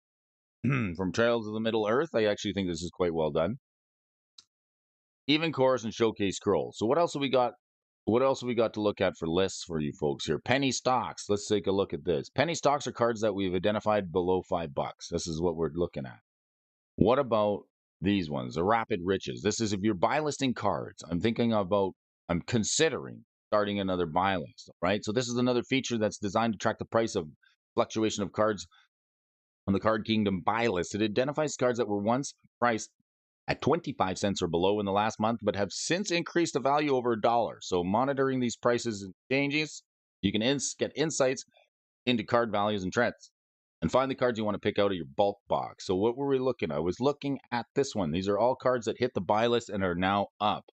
from Trails of the Middle Earth. I actually think this is quite well done. Even Chorus and Showcase Scroll. So what else have we got? What else have we got to look at for lists for you folks here? Penny stocks. Let's take a look at this. Penny stocks are cards that we've identified below $5. This is what we're looking at. What about these ones? The Rapid Riches. This is if you're buy listing cards. I'm considering starting another buy list, right? So this is another feature that's designed to track the price of fluctuation of cards on the Card Kingdom buy list. It identifies cards that were once priced at 25 cents or below in the last month, but have since increased the value over $1. So monitoring these prices and changes, you can get insights into card values and trends and find the cards you want to pick out of your bulk box. So what were we looking at? I was looking at this one. These are all cards that hit the buy list and are now up.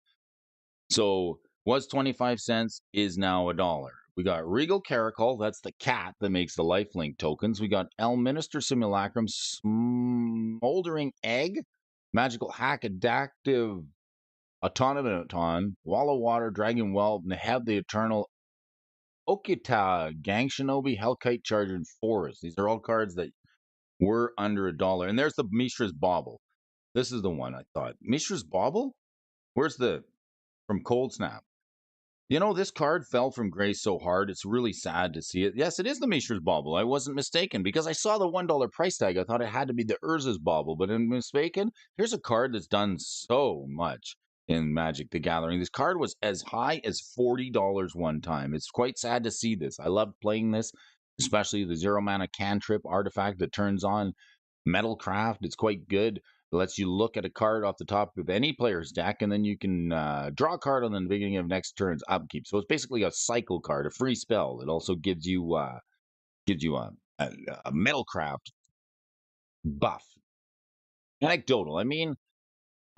So was 25 cents, is now $1. We got Regal Caracol, that's the cat that makes the lifelink tokens. We got Elminster Simulacrum, Smoldering Egg, Magical Hack, Adaptive Automaton, Wall of Water, Dragon Well, Neheb the Eternal, Okita, Gang Shinobi, Hellkite Charger, and Forest. These are all cards that were under $1. And there's the Mishra's Bauble. This is the one I thought. Mishra's Bauble? Where's the from Cold Snap? You know, this card fell from grace so hard, it's really sad to see it. Yes, it is the Mishra's Bauble. I wasn't mistaken because I saw the $1 price tag. I thought it had to be the Urza's Bauble, but I'm mistaken. Here's a card that's done so much in Magic the Gathering. This card was as high as $40 one time. It's quite sad to see this. I love playing this, especially the 0-mana cantrip artifact that turns on Metalcraft. It's quite good. It lets you look at a card off the top of any player's deck, and then you can draw a card on the beginning of next turn's upkeep. So it's basically a cycle card, a free spell. It also gives you a Metalcraft buff. Anecdotal. I mean,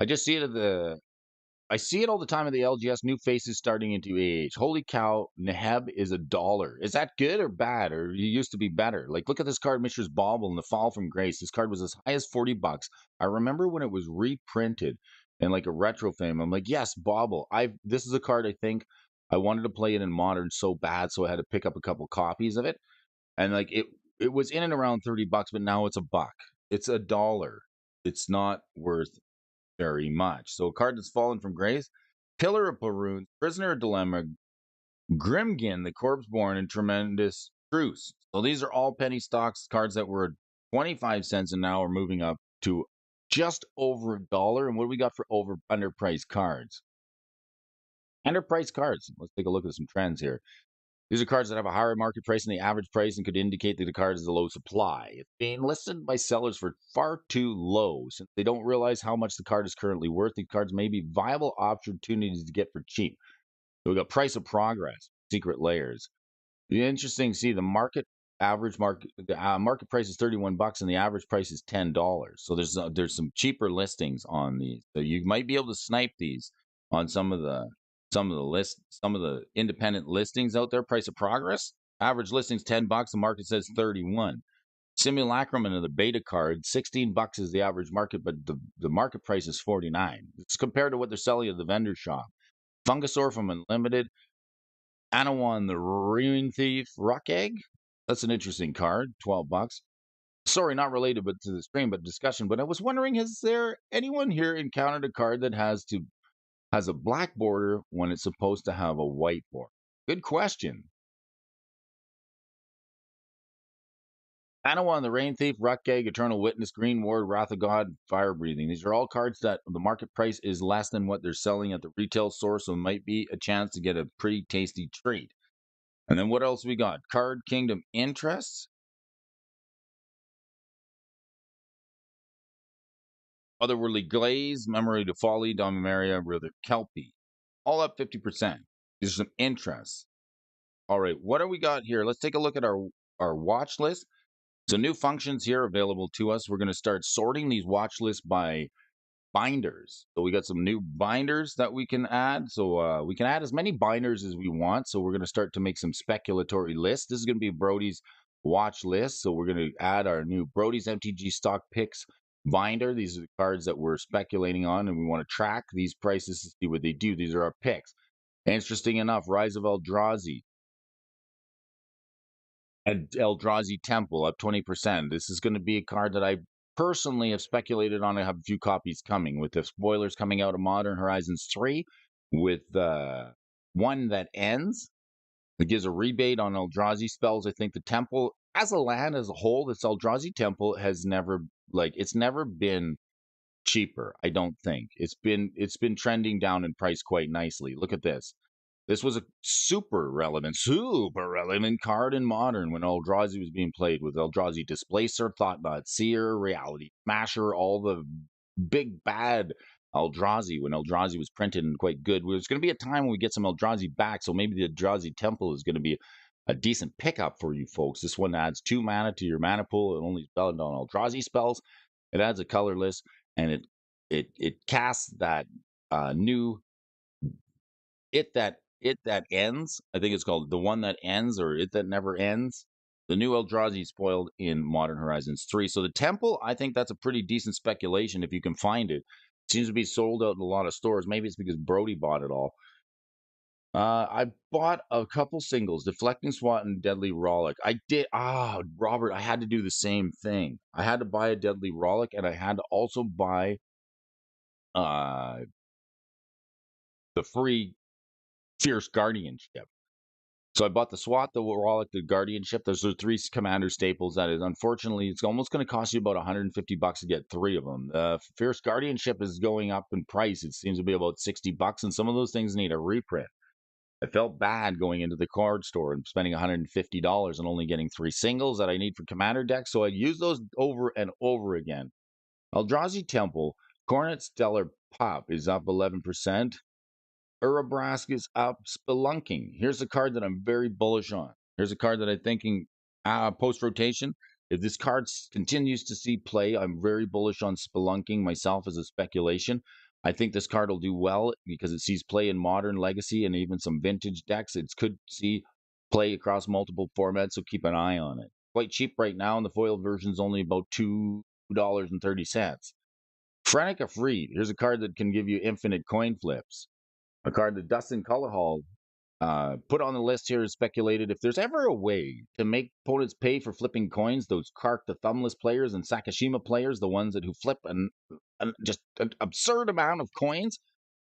I just see it at I see it all the time at the LGS. New faces starting into AH. Holy cow! Neheb is $1. Is that good or bad? Or you used to be better? Like, look at this card, Mishra's Bauble and the Fall from Grace. This card was as high as $40. I remember when it was reprinted in like a retro fame. I'm like, yes, Bauble. This is a card I think I wanted to play it in Modern so bad, so I had to pick up a couple copies of it. And like it was in and around $30, but now it's $1. It's $1. It's not worth very much. So a card that's fallen from grace, Pillar of Baroon, Prisoner of Dilemma, Grimgin, the Corpse Born, and Tremendous Truce. So these are all penny stocks cards that were 25 cents and now are moving up to just over $1. And what do we got for underpriced cards? Underpriced cards. Let's take a look at some trends here. These are cards that have a higher market price than the average price and could indicate that the card is a low supply. It's being listed by sellers for far too low. Since they don't realize how much the card is currently worth, these cards may be viable opportunities to get for cheap. So we got Price of Progress, Secret Layers. It's interesting to see the market price is $31 and the average price is $10. So there's some cheaper listings on these. So you might be able to snipe these on some of the independent listings out there. Price of Progress, average listings $10. The market says 31. Simulacrum and the beta card, $16 is the average market, but the market price is 49. It's compared to what they're selling at the vendor shop. Fungasaur from Unlimited, Anawan the Ring Thief, Rock Egg. That's an interesting card, $12. Sorry, not related but to the stream, but discussion. But I was wondering, has there anyone here encountered a card that has a black border when it's supposed to have a white border? Good question. Anawan the Rain Thief, Rock Egg, Eternal Witness, Green Ward, Wrath of God, Fire Breathing. These are all cards that the market price is less than what they're selling at the retail store, so it might be a chance to get a pretty tasty treat. And then what else we got? Card Kingdom Interests. Otherworldly Glaze, Memory to Folly, Dominaria, River Kelpie. All up 50%. These are some interests. All right, what do we got here? Let's take a look at our watch list. So new functions here available to us. We're going to start sorting these watch lists by binders. So we got some new binders that we can add. So we can add as many binders as we want. So we're going to start to make some speculatory lists. This is going to be Brody's watch list. So we're going to add our new Brody's MTG Stock Picks binder. These are the cards that we're speculating on, and we want to track these prices to see what they do. These are our picks. Interesting enough, Rise of Eldrazi. And Eldrazi Temple up 20%. This is going to be a card that I personally have speculated on. I have a few copies coming with the spoilers coming out of Modern Horizons 3 with one that ends. It gives a rebate on Eldrazi spells. I think the Temple, as a land as a whole, this Eldrazi Temple has never been cheaper. I don't think it's been trending down in price quite nicely. Look at this. This was a super relevant card in Modern when Eldrazi was being played with Eldrazi Displacer, Thoughtbot Seer, Reality Smasher, all the big bad Eldrazi when Eldrazi was printed and quite good. There's going to be a time when we get some Eldrazi back, so maybe the Eldrazi Temple is going to be a decent pickup for you folks. This one adds 2 mana to your mana pool. It only spelled on Eldrazi spells. It adds a colorless, and it casts that new it that ends. I think it's called The One That Ends or It That Never Ends. The new Eldrazi spoiled in Modern Horizons 3. So the Temple, I think that's a pretty decent speculation if you can find it. It seems to be sold out in a lot of stores. Maybe it's because Brody bought it all. I bought a couple singles, Deflecting Swat and Deadly Rollick. I did. Robert, I had to do the same thing. I had to buy a Deadly Rollick, and I had to also buy the free Fierce Guardianship. So I bought the SWAT, the Warlock, the Guardianship. Those are 3 commander staples. That is, unfortunately, it's almost going to cost you about $150 to get 3 of them. The Fierce Guardianship is going up in price. It seems to be about $60, and some of those things need a reprint. I felt bad going into the card store and spending $150 and only getting 3 singles that I need for commander decks. So I use those over and over again. Eldrazi Temple, Coronet Stellar Pop is up 11%. Urabrask is up. Spelunking. Here's a card that I'm very bullish on. Here's a card that I'm thinking post-rotation. If this card continues to see play, I'm very bullish on Spelunking myself as a speculation. I think this card will do well because it sees play in Modern, Legacy, and even some vintage decks. It could see play across multiple formats, so keep an eye on it. Quite cheap right now, and the foil version is only about $2.30. Frenica Freed. Here's a card that can give you infinite coin flips. A card that Dustin Colorhall put on the list here is speculated if there's ever a way to make opponents pay for flipping coins, those Kark the Thumbless players and Sakashima players, the ones who flip just an absurd amount of coins,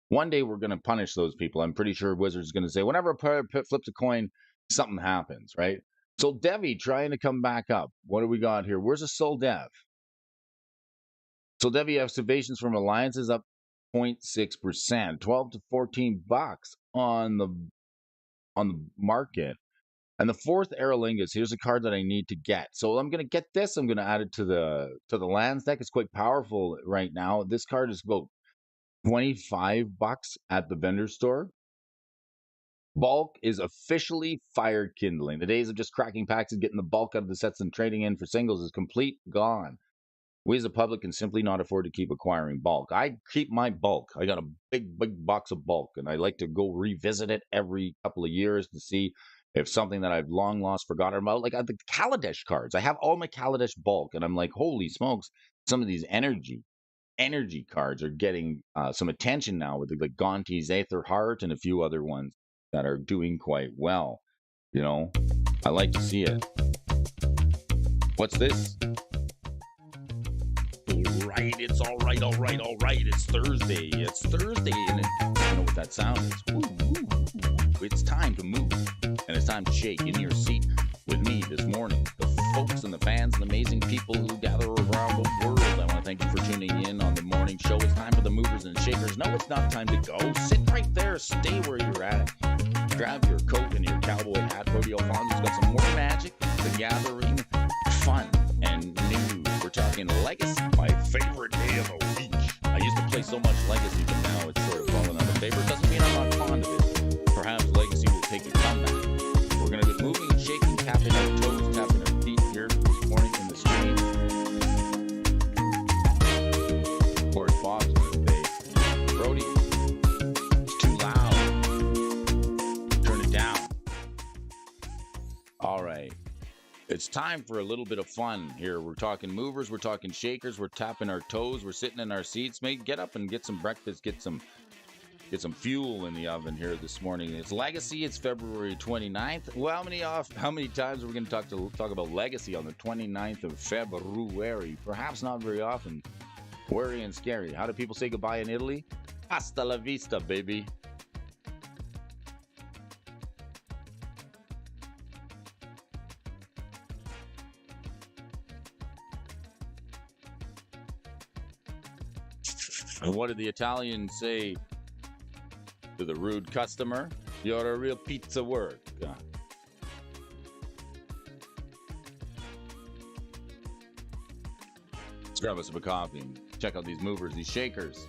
one day we're going to punish those people. I'm pretty sure Wizards going to say, whenever a player flips a coin, something happens, right? So Devi trying to come back up. What do we got here? Where's a Soul Dev? Soul Devi activations from Alliances up 0.6%, 12 to 14 bucks on the market. And the fourth Aerolingus, here's a card that I need to get. So I'm going to get this. I'm going to add it to the lands deck. It's quite powerful right now. This card is about 25 bucks at the vendor store. Bulk is officially fire kindling. The days of just cracking packs and getting the bulk out of the sets and trading in for singles is complete gone. We as a public can simply not afford to keep acquiring bulk. I keep my bulk. I got a big box of bulk, and I like to go revisit it every couple of years to see if something that I've long lost forgotten about, like the Kaladesh cards. I have all my Kaladesh bulk, and I'm like, holy smokes, some of these energy cards are getting some attention now with like Gonti's Aether Heart and a few other ones that are doing quite well. You know, I like to see it. What's this? It's all right. It's Thursday. And you know what that sound is. Ooh. It's time to move, and it's time to shake in your seat with me this morning. The folks and the fans and the amazing people who gather around the world. I want to thank you for tuning in on the morning show. It's time for the movers and shakers. No, it's not time to go. Sit right there. Stay where you're at. Grab your coat and your cowboy hat. Brody Alphonso's got some more magic, the gathering, fun, and news. We're talking Legacy, my favorite day of the week. I used to play so much Legacy, but now it's sort of fallen out of favor. Doesn't mean I'm not fond of it. Perhaps Legacy will take a comeback. We're going to be moving and shaking, tapping our toes, tapping our feet here this morning in the stream. Corey Fox on his face. Brody, it's too loud. Turn it down. All right. It's time for a little bit of fun here. We're talking movers, we're talking shakers, we're tapping our toes, we're sitting in our seats. Maybe get up and get some breakfast, get some fuel in the oven here this morning. It's Legacy. It's February 29th. Well, how many times are we going to talk about Legacy on the 29th of February? Perhaps not very often. Worry and scary. How do people say goodbye in Italy? Hasta la vista, baby. And what did the Italians say to the rude customer? You're a real pizza work. Let's grab us a coffee and check out these movers, these shakers.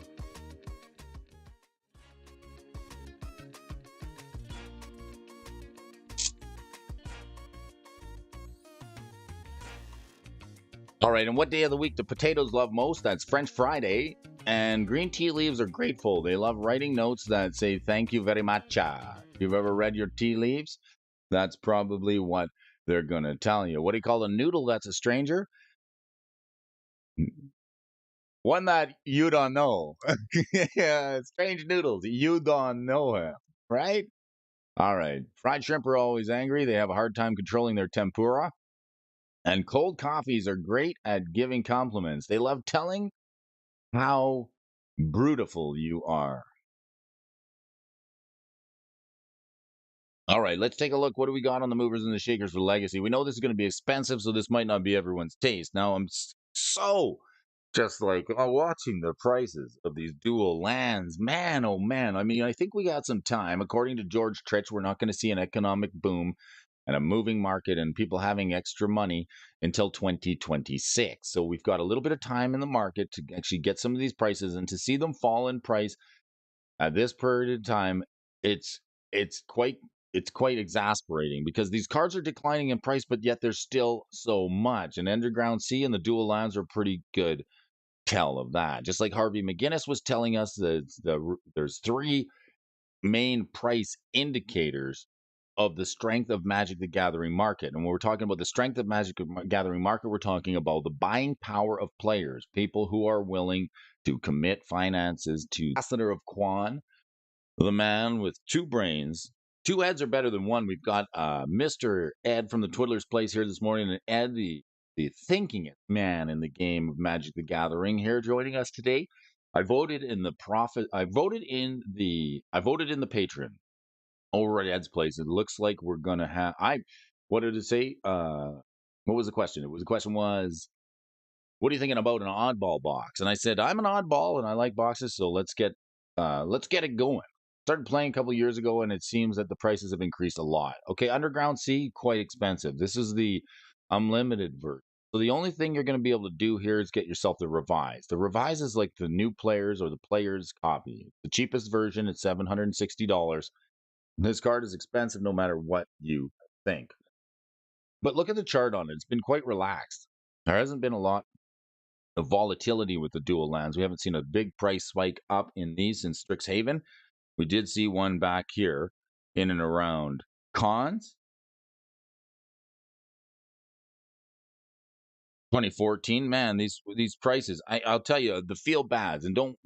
All right, and what day of the week do potatoes love most? That's French Friday. And green tea leaves are grateful. They love writing notes that say, thank you very much. If you've ever read your tea leaves, that's probably what they're going to tell you. What do you call a noodle that's a stranger? One that you don't know. Yeah, strange noodles. You don't know him, right? All right. Fried shrimp are always angry. They have a hard time controlling their tempura. And cold coffees are great at giving compliments. They love telling how beautiful you are. All right, let's take a look. What do we got on the movers and the shakers for Legacy? We know this is going to be expensive, so this might not be everyone's taste. Now, I'm so just like watching the prices of these dual lands. Man, oh man. I mean, I think we got some time. According to George Tritch, we're not going to see an economic boom and a moving market and people having extra money until 2026. So we've got a little bit of time in the market to actually get some of these prices, and to see them fall in price at this period of time, it's quite exasperating, because these cards are declining in price, but yet there's still so much. And Underground Sea and the dual lands are pretty good. tell of that. Just like Harvey McGinnis was telling us that there's three main price indicators of the strength of Magic the Gathering market. And when we're talking about the strength of Magic the Gathering market, we're talking about the buying power of players, people who are willing to commit finances to Ambassador of Quan, the man with two brains. Two heads are better than one. We've got Mr. Ed from the Twiddler's Place here this morning, and Ed, the thinkingest man in the game of Magic the Gathering, here joining us today. I voted in the profit. I voted in the patron over at Ed's place. It looks like we're gonna have. What did it say? What was the question? The question was, what are you thinking about an oddball box? And I said, I'm an oddball and I like boxes, so let's get it going. Started playing a couple of years ago, and it seems that the prices have increased a lot. Okay, Underground Sea, quite expensive. This is the unlimited version. So the only thing you're going to be able to do here is get yourself the Revise. The Revise is like the new players or the players copy. The cheapest version is $760. This card is expensive no matter what you think. But look at the chart on it. It's been quite relaxed. There hasn't been a lot of volatility with the dual lands. We haven't seen a big price spike up in these since Strixhaven. We did see one back here in and around Cons 2014. Man, these prices. I'll tell you, the feel bads, and don't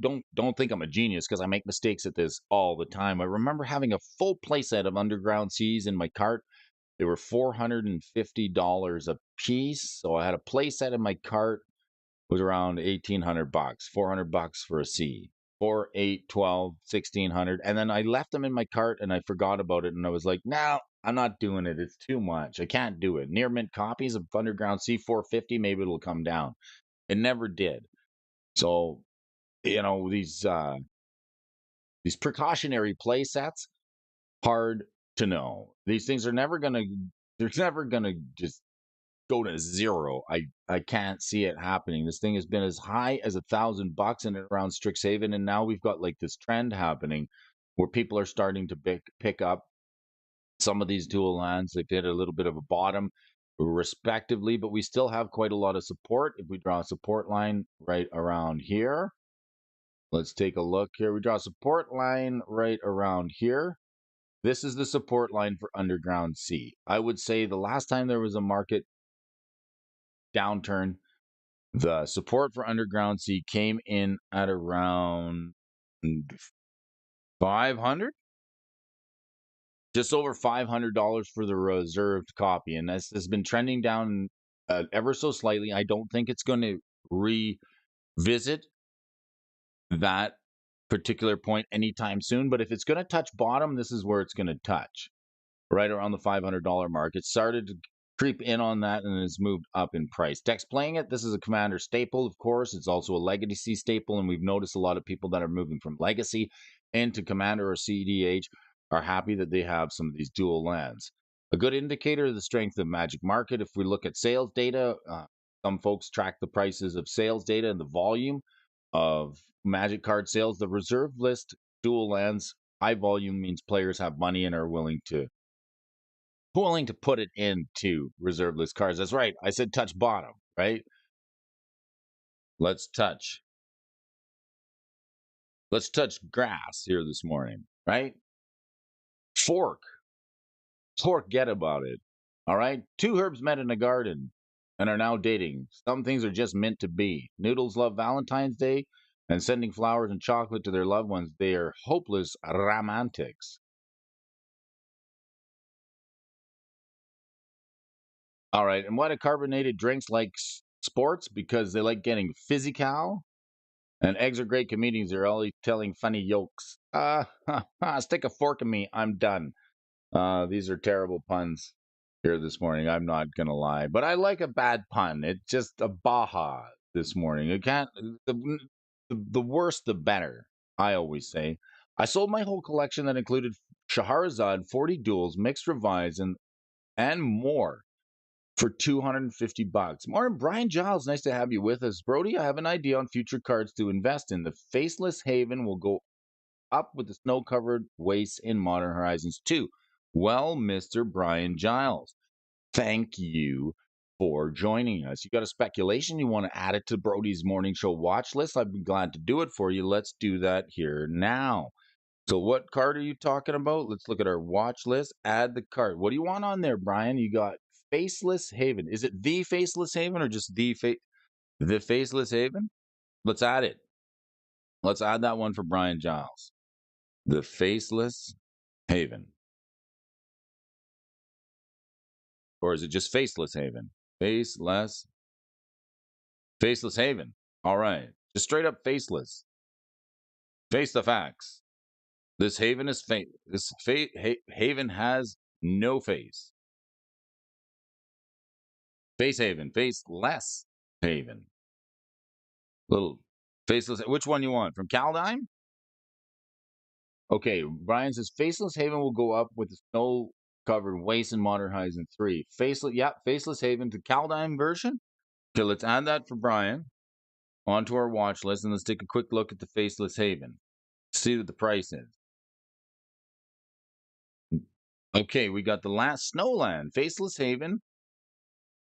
think I'm a genius because I make mistakes at this all the time. I remember having a full playset of Underground Seas in my cart. They were $450 a piece, so I had a playset in my cart. Was around 1,800 bucks, 400 bucks for a C, 4, 8, 12, 1,600. And then I left them in my cart and I forgot about it. And I was like, no, I'm not doing it. It's too much. I can't do it. Near mint copies of Underground C 450, maybe it'll come down. It never did. So, these precautionary play sets, hard to know. These things are never gonna they're never gonna just go to zero. I can't see it happening. This thing has been as high as $1,000 in and around Strixhaven, and now we've got like this trend happening where people are starting to pick up some of these dual lands. They did a little bit of a bottom, respectively, but we still have quite a lot of support. If we draw a support line right around here, let's take a look here. We draw a support line right around here. This is the support line for Underground Sea. I would say the last time there was a market downturn, the support for Underground Sea came in at around 500, just over $500 for the reserved copy, and this has been trending down ever so slightly. I don't think it's going to revisit that particular point anytime soon, but if it's going to touch bottom, this is where it's going to touch, right around the $500 mark. It started to creep in on that and it's moved up in price. Deck's playing it. This is a Commander staple, of course. It's also a Legacy staple, and we've noticed a lot of people that are moving from Legacy into Commander or CDH are happy that they have some of these dual lands. A good indicator of the strength of Magic market, if we look at sales data, some folks track the prices of sales data and the volume of Magic card sales. The reserve list dual lands, high volume means players have money and are willing to put it into reserve list cards. That's right. I said touch bottom, right? Let's touch grass here this morning, right? Fork, get about it. All right. Two herbs met in a garden and are now dating. Some things are just meant to be. Noodles love Valentine's Day and sending flowers and chocolate to their loved ones. They are hopeless romantics. All right. And why do carbonated drinks like sports? Because they like getting physical. And eggs are great comedians. They're always telling funny jokes. Stick a fork in me. I'm done. These are terrible puns here this morning. I'm not going to lie. But I like a bad pun. It's just a baha this morning. You can't, the worse, the better, I always say. I sold my whole collection that included Shahrazad, 40 duels, mixed revise, and more for $250. Morning, Brian Giles. Nice to have you with us. Brody, I have an idea on future cards to invest in. The Faceless Haven will go up with the snow-covered wastes in Modern Horizons 2. Well, Mr. Brian Giles, thank you for joining us. You got a speculation? You want to add it to Brody's morning show watch list? I'd be glad to do it for you. Let's do that here now. So what card are you talking about? Let's look at our watch list. Add the card. What do you want on there, Brian? You got Faceless Haven. Is it the Faceless Haven or just the Faceless Haven? Let's add it. Let's add that one for Brian Giles. The Faceless Haven. Or is it just Faceless Haven? Faceless Haven. All right. Just straight up faceless. Face the facts. This haven is fake. Haven has no face. Face haven. Faceless haven. Little faceless. Which one you want? From Kaldheim? Okay. Brian says faceless haven will go up with the snow covered waste in Modern Horizon 3. Faceless. Yeah. Faceless haven to Kaldheim version. Okay. Let's add that for Brian onto our watch list, and let's take a quick look at the faceless haven. See what the price is. Okay, we got the last Snowland. Faceless Haven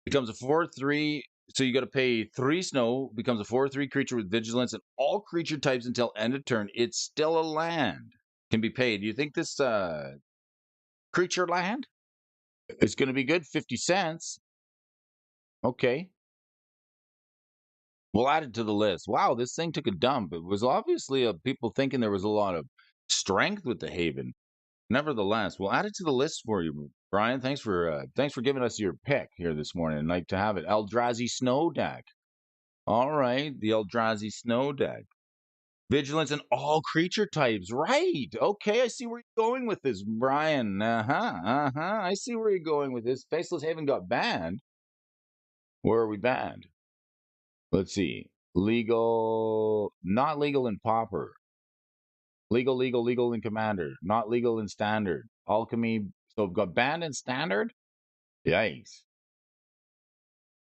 becomes a 4/3. So you got to pay 3 snow, becomes a 4/3 creature with vigilance, and all creature types until end of turn. It's still a land. Can be paid. Do you think this creature land is going to be good? 50 cents. Okay. We'll add it to the list. Wow, this thing took a dump. It was obviously people thinking there was a lot of strength with the Haven. Nevertheless, we'll add it to the list for you, Brian. Thanks for giving us your pick here this morning. I'd like to have it. Eldrazi Snow Deck. All right, the Eldrazi Snow Deck. Vigilance in all creature types. Right. Okay, I see where you're going with this, Brian. I see where you're going with this. Faceless Haven got banned. Where are we banned? Let's see. Legal, not legal in Pauper. Legal in Commander. Not legal in Standard. Alchemy. So it got banned in Standard? Yikes.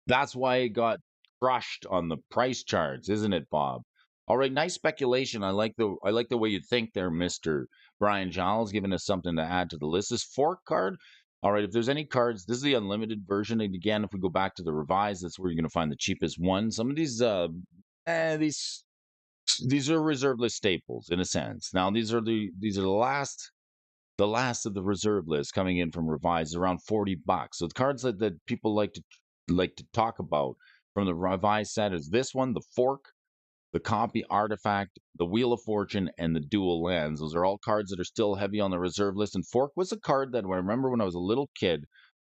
That's why it got crushed on the price charts, isn't it, Bob? All right, nice speculation. I like the way you think there, Mr. Brian Giles, giving us something to add to the list. This fork card. All right, if there's any cards, this is the unlimited version. And again, if we go back to the revised, that's where you're going to find the cheapest one. Some of these are reserve list staples in a sense. Now these are the last of the reserve list coming in from revised around $40. So the cards that people like to talk about from the revised set is this one, the fork, the copy artifact, the Wheel of Fortune, and the dual lands. Those are all cards that are still heavy on the reserve list. And fork was a card that I remember when I was a little kid,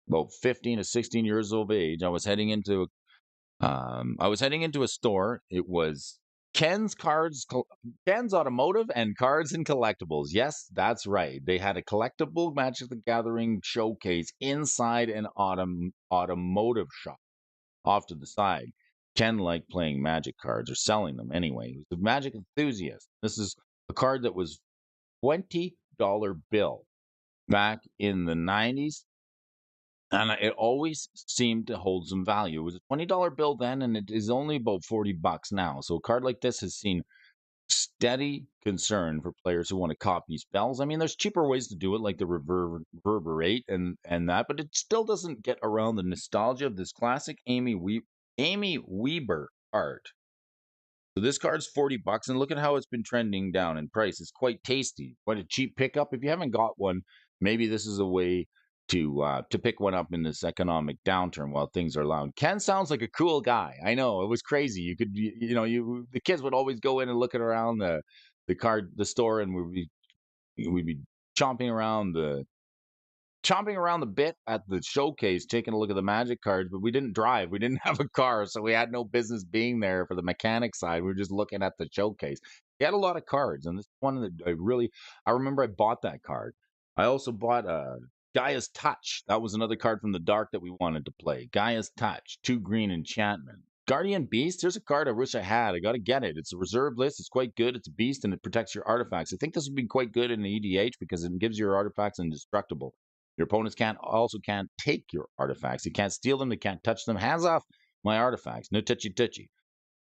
about 15 to 16 years of age. I was heading into a store. It was Ken's Automotive and Cards and Collectibles. Yes, that's right. They had a collectible Magic the Gathering showcase inside an automotive shop off to the side. Ken liked playing Magic cards or selling them anyway. He was a Magic enthusiast. This is a card that was $20 bill back in the 90s. And it always seemed to hold some value. It was a $20 bill then, and it is only about $40 now. So a card like this has seen steady concern for players who want to copy spells. I mean, there's cheaper ways to do it, like the reverberate and that, but it still doesn't get around the nostalgia of this classic Amy Weber art. So this card's $40, and look at how it's been trending down in price. It's quite tasty, quite a cheap pickup. If you haven't got one, maybe this is a way to pick one up in this economic downturn while things are loud. Ken sounds like a cool guy. I know, it was crazy. The kids would always go in and look at around the store, and we'd be chomping around the bit at the showcase, taking a look at the Magic cards, but we didn't drive. We didn't have a car, so we had no business being there for the mechanic side. We were just looking at the showcase. We had a lot of cards, and this one that I remember I bought that card. I also bought Gaia's Touch. That was another card from the dark that we wanted to play. Gaia's Touch, 2 green enchantment. Guardian Beast, here's a card I wish I had. I got to get it. It's a reserve list. It's quite good. It's a beast, and it protects your artifacts. I think this would be quite good in the EDH because it gives your artifacts indestructible. Your opponents can't take your artifacts. You can't steal them. They can't touch them. Hands off my artifacts. No touchy.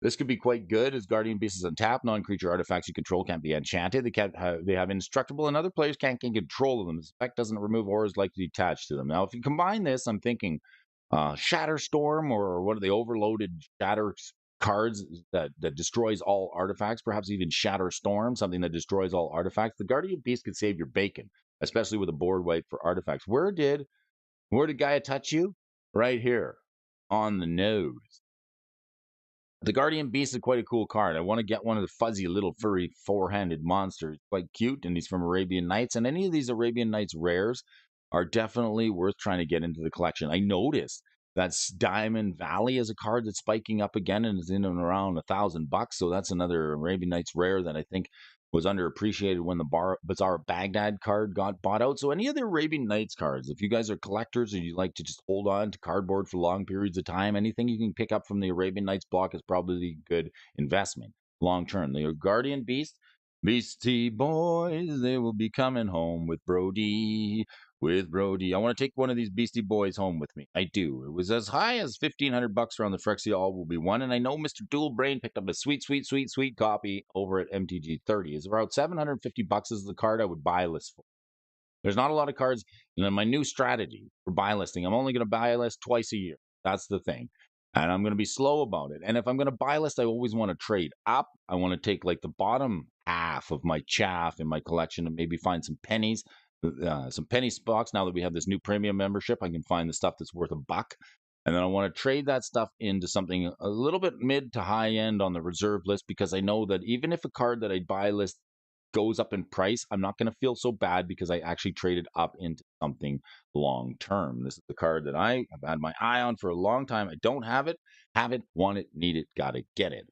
This could be quite good as Guardian Beast is untapped. Non-creature artifacts you control can't be enchanted. They have indestructible, and other players can't gain control of them. This effect doesn't remove auras likely attached to them. Now, if you combine this, I'm thinking Shatterstorm, or what are they, overloaded shatter cards that destroys all artifacts, perhaps even Shatterstorm, something that destroys all artifacts. The Guardian Beast could save your bacon, especially with a board wipe for artifacts. Where did Gaia touch you? Right here on the nose. The Guardian Beast is quite a cool card. I want to get one of the fuzzy little furry four-handed monsters. Quite cute, and he's from Arabian Nights. And any of these Arabian Nights rares are definitely worth trying to get into the collection. I noticed that Diamond Valley is a card that's spiking up again and is in and around $1,000. So that's another Arabian Nights rare that I think was underappreciated when the Bazaar Baghdad card got bought out. So any of the Arabian Nights cards, if you guys are collectors and you like to just hold on to cardboard for long periods of time, anything you can pick up from the Arabian Nights block is probably a good investment long term. The Guardian Beast, Beastie Boys, they will be coming home with Brody. With Brody, I want to take one of these Beastie Boys home with me. I do. It was as high as $1,500 around the Frexia. All will be one, and I know Mr. Dual Brain picked up a sweet, sweet, sweet, sweet copy over at MTG 30. It's about $750 is the card I would buy list for. There's not a lot of cards, and then my new strategy for buy listing, I'm only going to buy list twice a year. That's the thing. And I'm going to be slow about it. And if I'm going to buy list, I always want to trade up. I want to take like the bottom half of my chaff in my collection and maybe find some pennies, some penny stocks. Now that we have this new premium membership, I can find the stuff that's worth $1. And then I want to trade that stuff into something a little bit mid to high end on the reserve list, because I know that even if a card that I buy list goes up in price, I'm not going to feel so bad because I actually traded up into something long term. This is the card that I have had my eye on for a long time. I don't have it, want it, need it, gotta get it.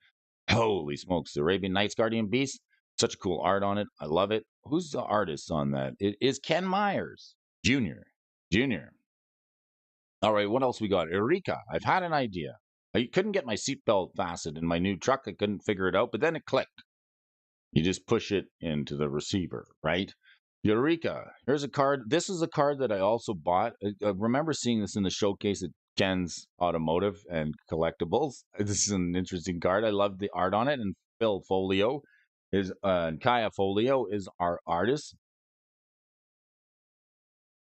Holy smokes, the Arabian Nights Guardian Beast. Such cool art on it. I love it. Who's the artist on that? It is Ken Myers Jr. Jr. All right, what else we got? Eureka. I've had an idea. I couldn't get my seatbelt fastened in my new truck. I couldn't figure it out, but then it clicked. You just push it into the receiver, right? Eureka. Here's a card. This is a card that I also bought. I remember seeing this in the showcase at Ken's Automotive and Collectibles. This is an interesting card. I love the art on it. And Phil Folio is, Kaya Folio is our artist.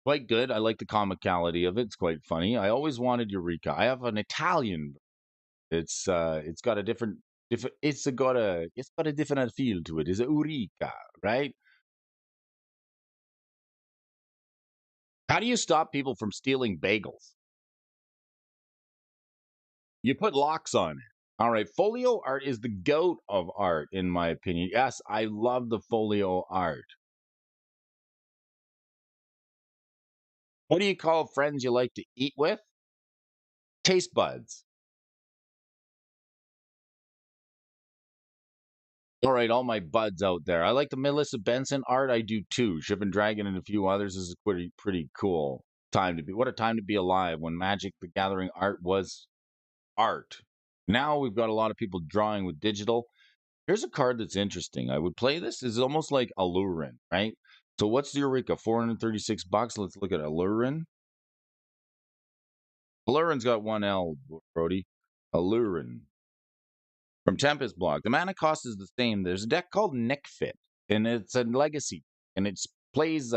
Quite good. I like the comicality of it. It's quite funny. I always wanted Eureka. I have an Italian. It's got a different it's got a different feel to it. It's a Eureka, right? How do you stop people from stealing bagels? You put locks on it. All right, folio art is the goat of art, in my opinion. Yes, I love the folio art. What do you call friends you like to eat with? Taste buds. All right, all my buds out there. I like the Melissa Benson art. I do too. Shivan Dragon and a few others is a pretty cool time to be. What a time to be alive when Magic the Gathering art was art. Now we've got a lot of people drawing with digital. Here's a card that's interesting. I would play this. It's almost like Allurin, right? So what's the Eureka? $436. Let's look at Allurin. Allurin's got one L, Brody. Allurin. From Tempest block. The mana cost is the same. There's a deck called Nick Fit, and it's a legacy, and it plays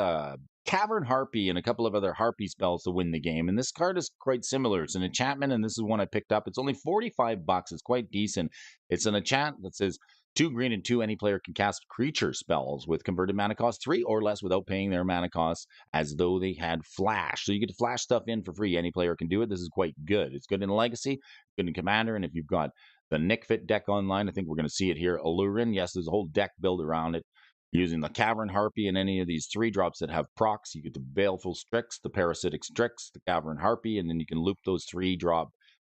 Cavern Harpy and a couple of other Harpy spells to win the game. And this card is quite similar. It's an enchantment, and this is one I picked up. It's only $45. It's quite decent. It's an enchant that says 2 green and 2. Any player can cast creature spells with converted mana cost 3 or less without paying their mana cost, as though they had flash. So you get to flash stuff in for free. Any player can do it. This is quite good. It's good in Legacy, good in Commander, and if you've got the Nick Fit deck online, I think we're going to see it here. Allurin, yes, there's a whole deck built around it. Using the Cavern Harpy and any of these 3-drops that have procs, you get the Baleful Strix, the Parasitic Strix, the Cavern Harpy, and then you can loop those 3-drop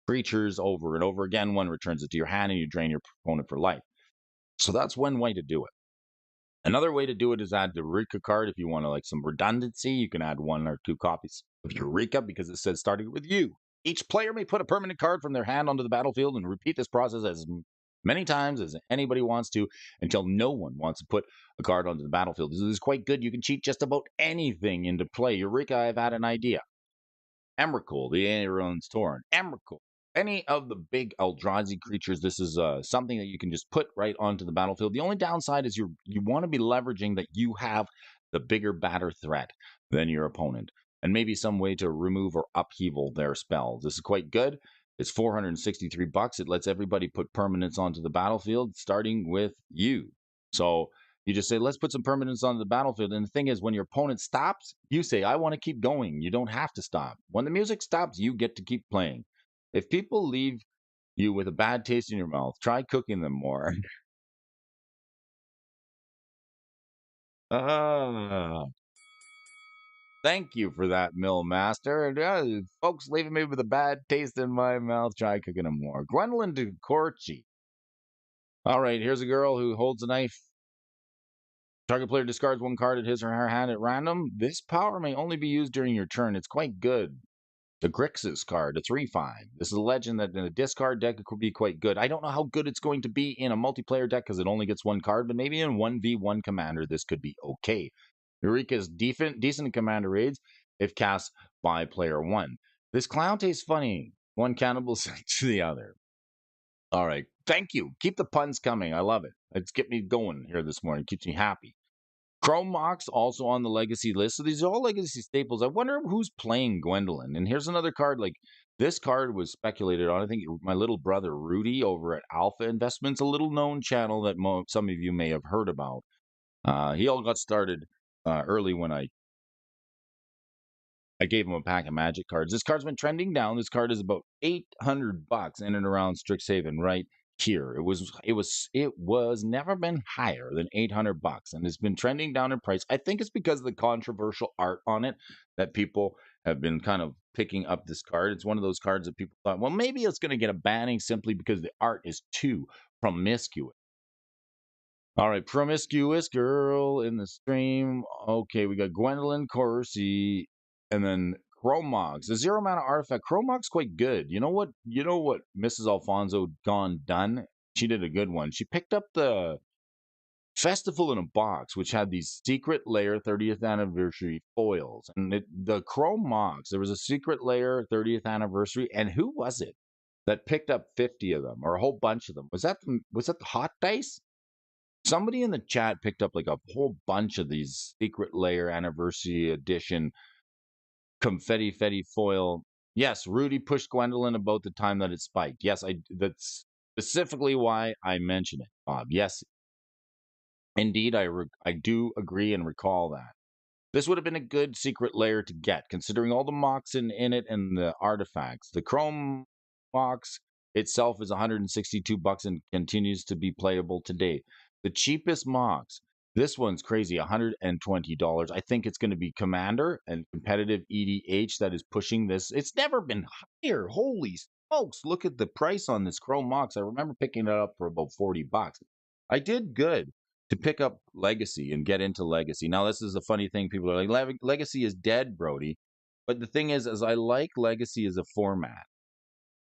creatures over and over again. One returns it to your hand, and you drain your opponent for life. So that's one way to do it. Another way to do it is add the Eureka card. If you want to like some redundancy, you can add 1 or 2 copies of Eureka because it says starting with you. Each player may put a permanent card from their hand onto the battlefield and repeat this process as many times as anybody wants to until no one wants to put a card onto the battlefield. This is quite good. You can cheat just about anything into play. Eureka, I've had an idea. Emrakul, the Aeron's Torn. Emrakul. Any of the big Eldrazi creatures, this is something that you can just put right onto the battlefield. The only downside is you want to be leveraging that you have the bigger, badder threat than your opponent. and maybe some way to remove or upheaval their spells. This is quite good. It's $463. It lets everybody put permanents onto the battlefield, starting with you. So you just say, let's put some permanents onto the battlefield. And the thing is, when your opponent stops, you say, I want to keep going. You don't have to stop. When the music stops, you get to keep playing. If people leave you with a bad taste in your mouth, try cooking them more. Ah, thank you for that, Mill Master. And, folks leaving me with a bad taste in my mouth, try cooking them more. Gwendolyn DeCorci. All right, here's a girl who holds a knife. Target player discards one card at his or her hand at random. This power may only be used during your turn. It's quite good. The Grixis card, a 3/5. This is a legend that in a discard deck it could be quite good. I don't know how good it's going to be in a multiplayer deck because it only gets one card, but maybe in 1v1 Commander this could be okay. Eureka is decent in Commander raids if cast by player 1. This clown tastes funny. One cannibal sent to the other. All right. Thank you. Keep the puns coming. I love it. It's kept me going here this morning. Keeps me happy. Chrome Mox also on the legacy list. So these are all legacy staples. I wonder who's playing Gwendolyn. And here's another card. Like this card was speculated on. I think my little brother Rudy over at Alpha Investments, a little known channel that some of you may have heard about. He all got started early when I gave him a pack of magic cards. This card's been trending down. This card is about $800 in and around Strixhaven right here. It was never been higher than $800, and it's been trending down in price. I think it's because of the controversial art on it that people have been kind of picking up this card. It's one of those cards that people thought, well, maybe it's going to get a banning simply because the art is too promiscuous. All right, promiscuous girl in the stream. Okay, we got Gwendolyn Corsi, and then Chromox, the 0 mana artifact. Chromox quite good. You know what? You know what? Mrs. Alfonso gone done. She did a good one. She picked up the Festival in a Box, which had these Secret Lair 30th anniversary foils, and the Chromox. There was a Secret Lair 30th anniversary, and who was it that picked up 50 of them or a whole bunch of them? Was that the Hot Dice? Somebody in the chat picked up like a whole bunch of these Secret Lair Anniversary Edition confetti fetty foil. Yes, Rudy pushed Gwendolyn about the time that it spiked. Yes, that's specifically why I mention it, Bob. Yes, indeed, I do agree and recall that. This would have been a good secret layer to get, considering all the mocks in it and the artifacts. The Chrome Mox itself is $162 and continues to be playable today. The cheapest mocks, this one's crazy, $120. I think it's going to be Commander and competitive EDH that is pushing this. It's never been higher. Holy smokes, look at the price on this Chrome Mox. I remember picking it up for about $40. I did good to pick up Legacy and get into Legacy. Now, this is a funny thing. People are like, Legacy is dead, Brody. But the thing is I like Legacy as a format.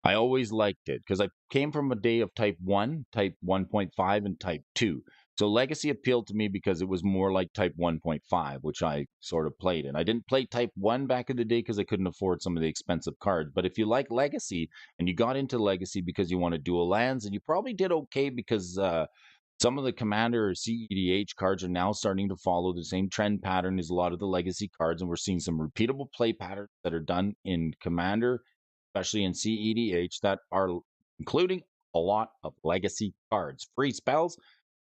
I always liked it because I came from a day of Type 1, Type 1.5, and Type 2. So Legacy appealed to me because it was more like Type 1.5, which I sort of played in. I didn't play Type 1 back in the day because I couldn't afford some of the expensive cards. But if you like Legacy and you got into Legacy because you want to dual lands, and you probably did okay because some of the Commander CEDH cards are now starting to follow the same trend pattern as a lot of the legacy cards, and we're seeing some repeatable play patterns that are done in Commander, especially in CEDH, that are including a lot of legacy cards. Free spells,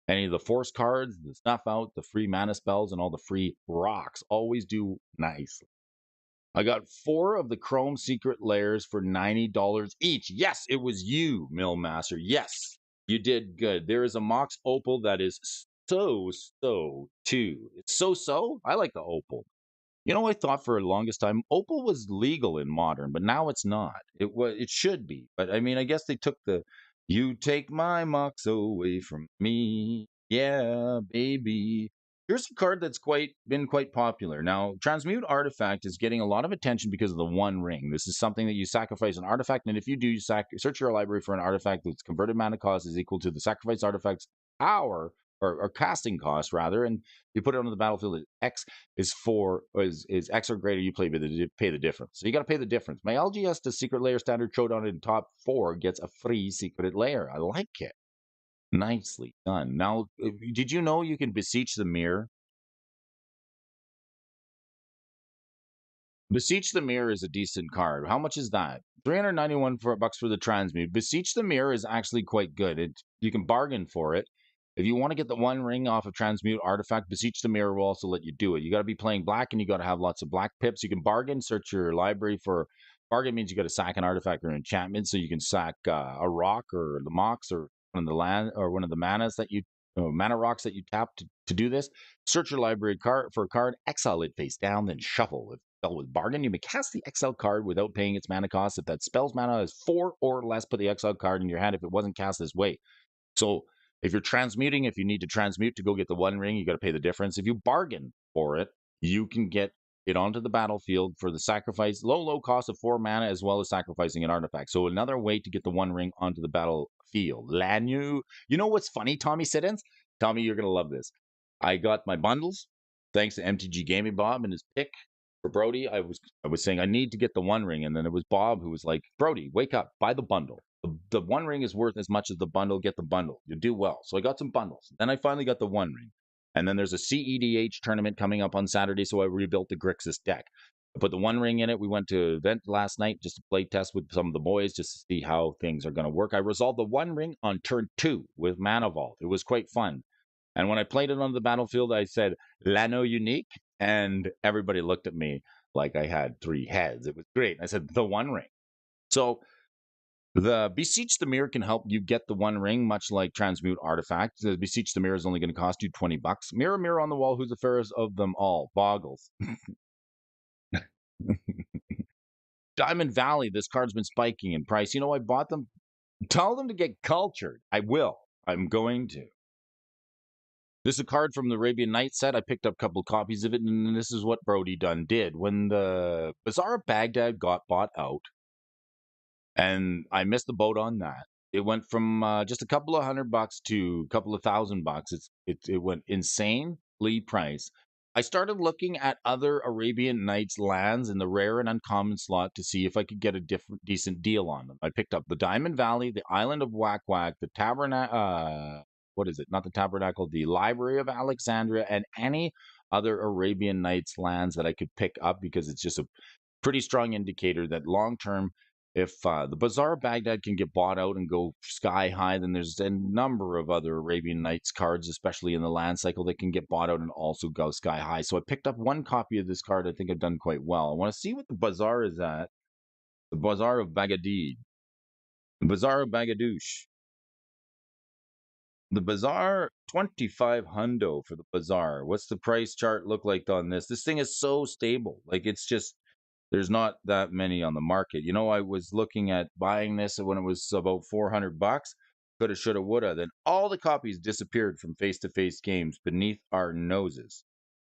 any of the force cards, the snuff out, the free mana spells, and all the free rocks always do nicely. I got 4 of the Chrome Secret Layers for $90 each. Yes, it was you, Millmaster. Yes, you did good. There is a Mox Opal that is so too. It's so. I like the Opal. You know, I thought for the longest time Opal was legal in Modern, but now it's not. It should be. But I mean, I guess they took the "You take my Mox away from me." Yeah, baby. Here's a card that's been quite popular. Now, Transmute Artifact is getting a lot of attention because of the One Ring. This is something that you sacrifice an artifact, and if you do, you search your library for an artifact that's converted mana cost is equal to the sacrifice artifact's power or casting cost rather, and you put it on the battlefield at X is X or greater. You pay the difference. So you got to pay the difference. My LGS to Secret Layer Standard Showdown in top 4 gets a free Secret Layer. I like it. Nicely done. Now, did you know you can beseech the mirror? Beseech the Mirror is a decent card. How much is that? 391 bucks for the transmute. Beseech the Mirror is actually quite good. You can bargain for it. If you want to get the one ring off of transmute artifact, Beseech the Mirror will also let you do it. You got to be playing black and you got to have lots of black pips. You can bargain, search your library for bargain means you got to sack an artifact or an enchantment, so you can sack a rock or the mox or one of the land or one of the manas that you mana rocks that you tap to do this. Search your library card for a card, exile it face down, then shuffle. If spell with bargain, you may cast the exile card without paying its mana cost. If that spell's mana is 4 or less, put the exile card in your hand if it wasn't cast this way. So if you're transmuting, if you need to transmute to go get the one ring, you got to pay the difference. If you bargain for it, you can get it onto the battlefield for the sacrifice, low cost of 4 mana, as well as sacrificing an artifact. So another way to get the one ring onto the battlefield. Lanu, you know what's funny, Tommy Siddons? Tommy, you're gonna love this. I got my bundles thanks to MTG Gaming Bob and his pick for Brody. I was saying I need to get the one ring, and then it was Bob who was like, Brody, wake up, buy the bundle. The one ring is worth as much as the bundle. Get the bundle. You do well. So I got some bundles. Then I finally got the one ring. And then there's a CEDH tournament coming up on Saturday, so I rebuilt the Grixis deck. I put the one ring in it. We went to an event last night just to play test with some of the boys just to see how things are going to work. I resolved the one ring on turn 2 with Mana Vault. It was quite fun. And when I played it on the battlefield, I said, Lano unique. And everybody looked at me like I had 3 heads. It was great. I said, the one ring. So the Beseech the Mirror can help you get the one ring, much like Transmute Artifact. The Beseech the Mirror is only going to cost you 20 bucks. Mirror, mirror on the wall, who's the fairest of them all? Boggles. Diamond Valley, this card's been spiking in price. You know, I bought them. Tell them to get cultured. I will. I'm going to. This is a card from the Arabian Nights set. I picked up a couple of copies of it, and this is what Brody Dunn did. When the Bazaar of Baghdad got bought out, and I missed the boat on that. It went from just a couple of $100 to a couple of $1,000. It went insanely priced. I started looking at other Arabian Nights lands in the rare and uncommon slot to see if I could get a decent deal on them. I picked up the Diamond Valley, the Island of Whack Whack, the Tabernacle. What is it? Not the Tabernacle, the Library of Alexandria, and any other Arabian Nights lands that I could pick up because it's just a pretty strong indicator that long term, if the Bazaar of Baghdad can get bought out and go sky high, then there's a number of other Arabian Nights cards, especially in the land cycle, that can get bought out and also go sky high. So I picked up one copy of this card. I think I've done quite well. I want to see what the Bazaar is at. The Bazaar of Baghdad. The Bazaar of Bagadoosh. The Bazaar, 25 hundo for the Bazaar. What's the price chart look like on this? This thing is so stable. Like, it's just, there's not that many on the market. You know, I was looking at buying this when it was about 400 bucks. Coulda, shoulda, woulda. Then all the copies disappeared from face-to-face games beneath our noses.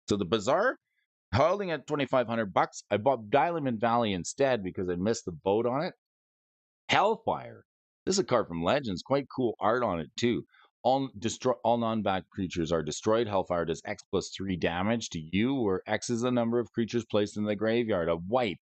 So the Bazaar, holding at 2,500 bucks. I bought Diamond Valley instead because I missed the boat on it. Hellfire. This is a card from Legends. Quite cool art on it too. All non-back creatures are destroyed. Hellfire does X+3 damage to you, where X is the number of creatures placed in the graveyard. A wipe.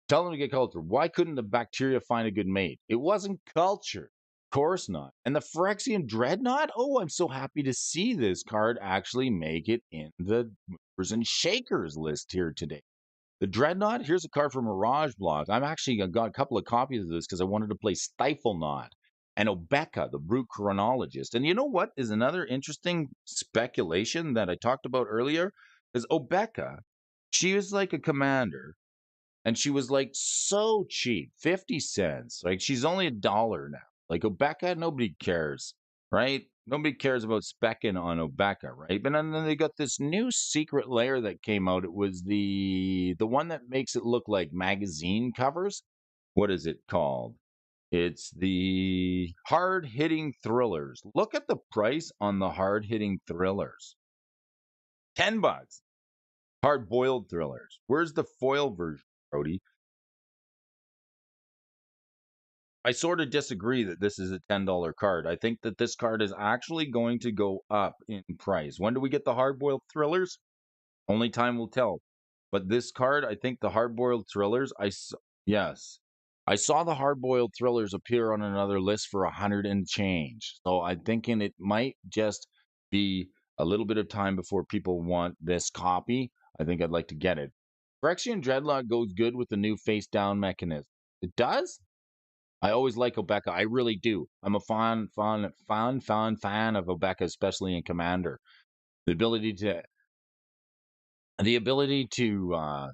Tell them to get cultured. Why couldn't the bacteria find a good mate? It wasn't cultured. Of course not. And the Phyrexian Dreadnought? Oh, I'm so happy to see this card actually make it in the movers and shakers list here today. The Dreadnought, here's a card from Mirage Block. I'm actually got a couple of copies of this because I wanted to play Stifle Knot and Obeka, the Brute Chronologist. And you know what is another interesting speculation that I talked about earlier? Is Obeka, she is like a commander, and she was like so cheap, 50 cents. Like, she's only $1 now. Like, Obeka, nobody cares, right? Nobody cares about specking on Obeka, right? But then they got this new secret layer that came out. It was the one that makes it look like magazine covers. What is it called? It's the hard-hitting thrillers. Look at the price on the hard-hitting thrillers. $10. Hard-boiled thrillers. Where's the foil version, Brody? I sort of disagree that this is a $10 card. I think that this card is actually going to go up in price. When do we get the hard-boiled thrillers? Only time will tell. But this card, I think the hard-boiled thrillers, yes. I saw the hard-boiled thrillers appear on another list for 100 and change. So I'm thinking it might just be a little bit of time before people want this copy. I think I'd like to get it. Phyrexian Dreadnought goes good with the new face down mechanism. It does? I always like Obeka. I really do. I'm a fan of Obeka, especially in Commander. The ability to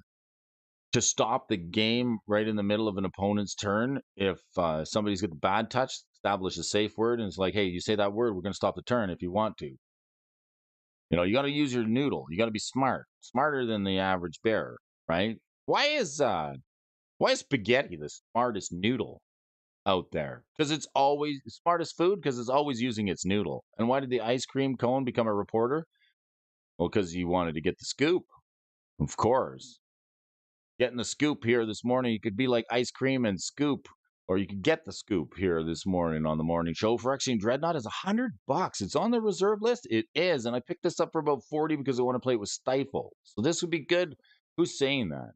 stop the game right in the middle of an opponent's turn. If somebody's got the bad touch, establish a safe word, and it's like, hey, you say that word, we're going to stop the turn if you want to. You know, you got to use your noodle. You got to be smart, smarter than the average bear, right? Why is spaghetti the smartest noodle out there? Because it's always smartest food because it's always using its noodle. And why did the ice cream cone become a reporter? Well, because he wanted to get the scoop, of course. Getting the scoop here this morning, you could be like ice cream and scoop, or you could get the scoop here this morning on the morning show. Phyrexian Dreadnought is $100. It's on the reserve list. It is, and I picked this up for about 40 because I want to play it with Stifle. So this would be good. Who's saying that?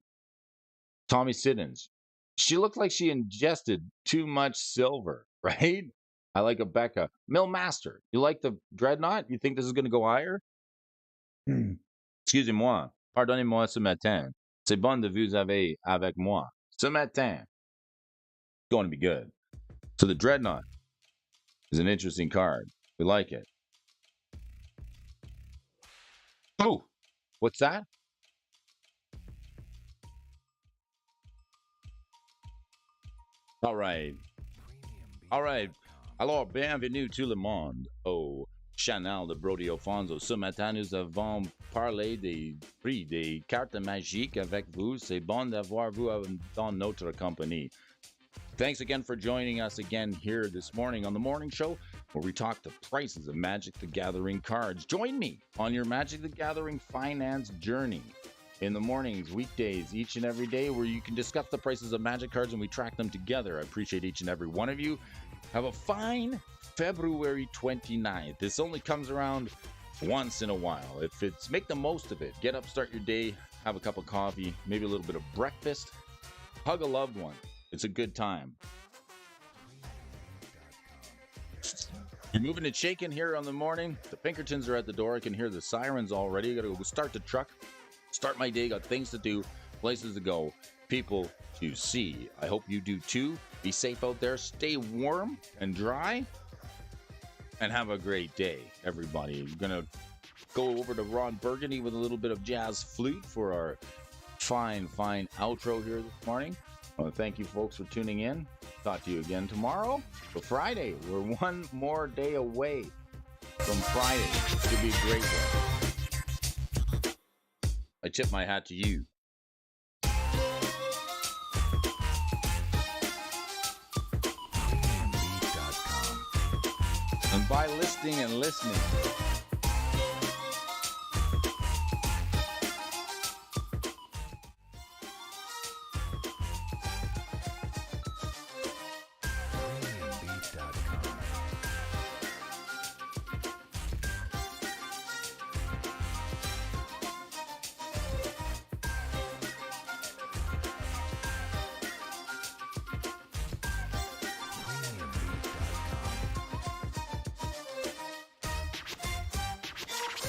Tommy Siddons. She looked like she ingested too much silver, right? I like a Becca. Mill Master. You like the Dreadnought? You think this is going to go higher? Excusez-moi. Pardonnez-moi ce matin. C'est bon de vous avoir avec moi. Ce matin. It's going to be good. So the Dreadnought is an interesting card. We like it. Oh, what's that? All right. Alors, bienvenue tout le monde au Chanel de Brody Alphonso. Ce matin, nous avons parlé des prix des cartes magiques avec vous. C'est bon d'avoir vous dans notre compagnie. Thanks again for joining us again here this morning on the morning show where we talk the prices of Magic the Gathering cards. Join me on your Magic the Gathering finance journey in the mornings, weekdays, each and every day where you can discuss the prices of Magic cards and we track them together. I appreciate each and every one of you. Have a fine February 29th. This only comes around once in a while. If it's make the most of it. Get up, start your day, have a cup of coffee, maybe a little bit of breakfast, hug a loved one. It's a good time. You're moving and shaking here on the morning. The Pinkertons are at the door. I can hear the sirens already. Got to go start the truck. Start my day. Got things to do, places to go, people to see. I hope you do too. Be safe out there. Stay warm and dry. And have a great day, everybody. We're going to go over to Ron Burgundy with a little bit of jazz flute for our fine outro here this morning. I want to thank you folks for tuning in. Talk to you again tomorrow for Friday. We're one more day away from Friday. It should be a great one. I tip my hat to you. And by listening and listening.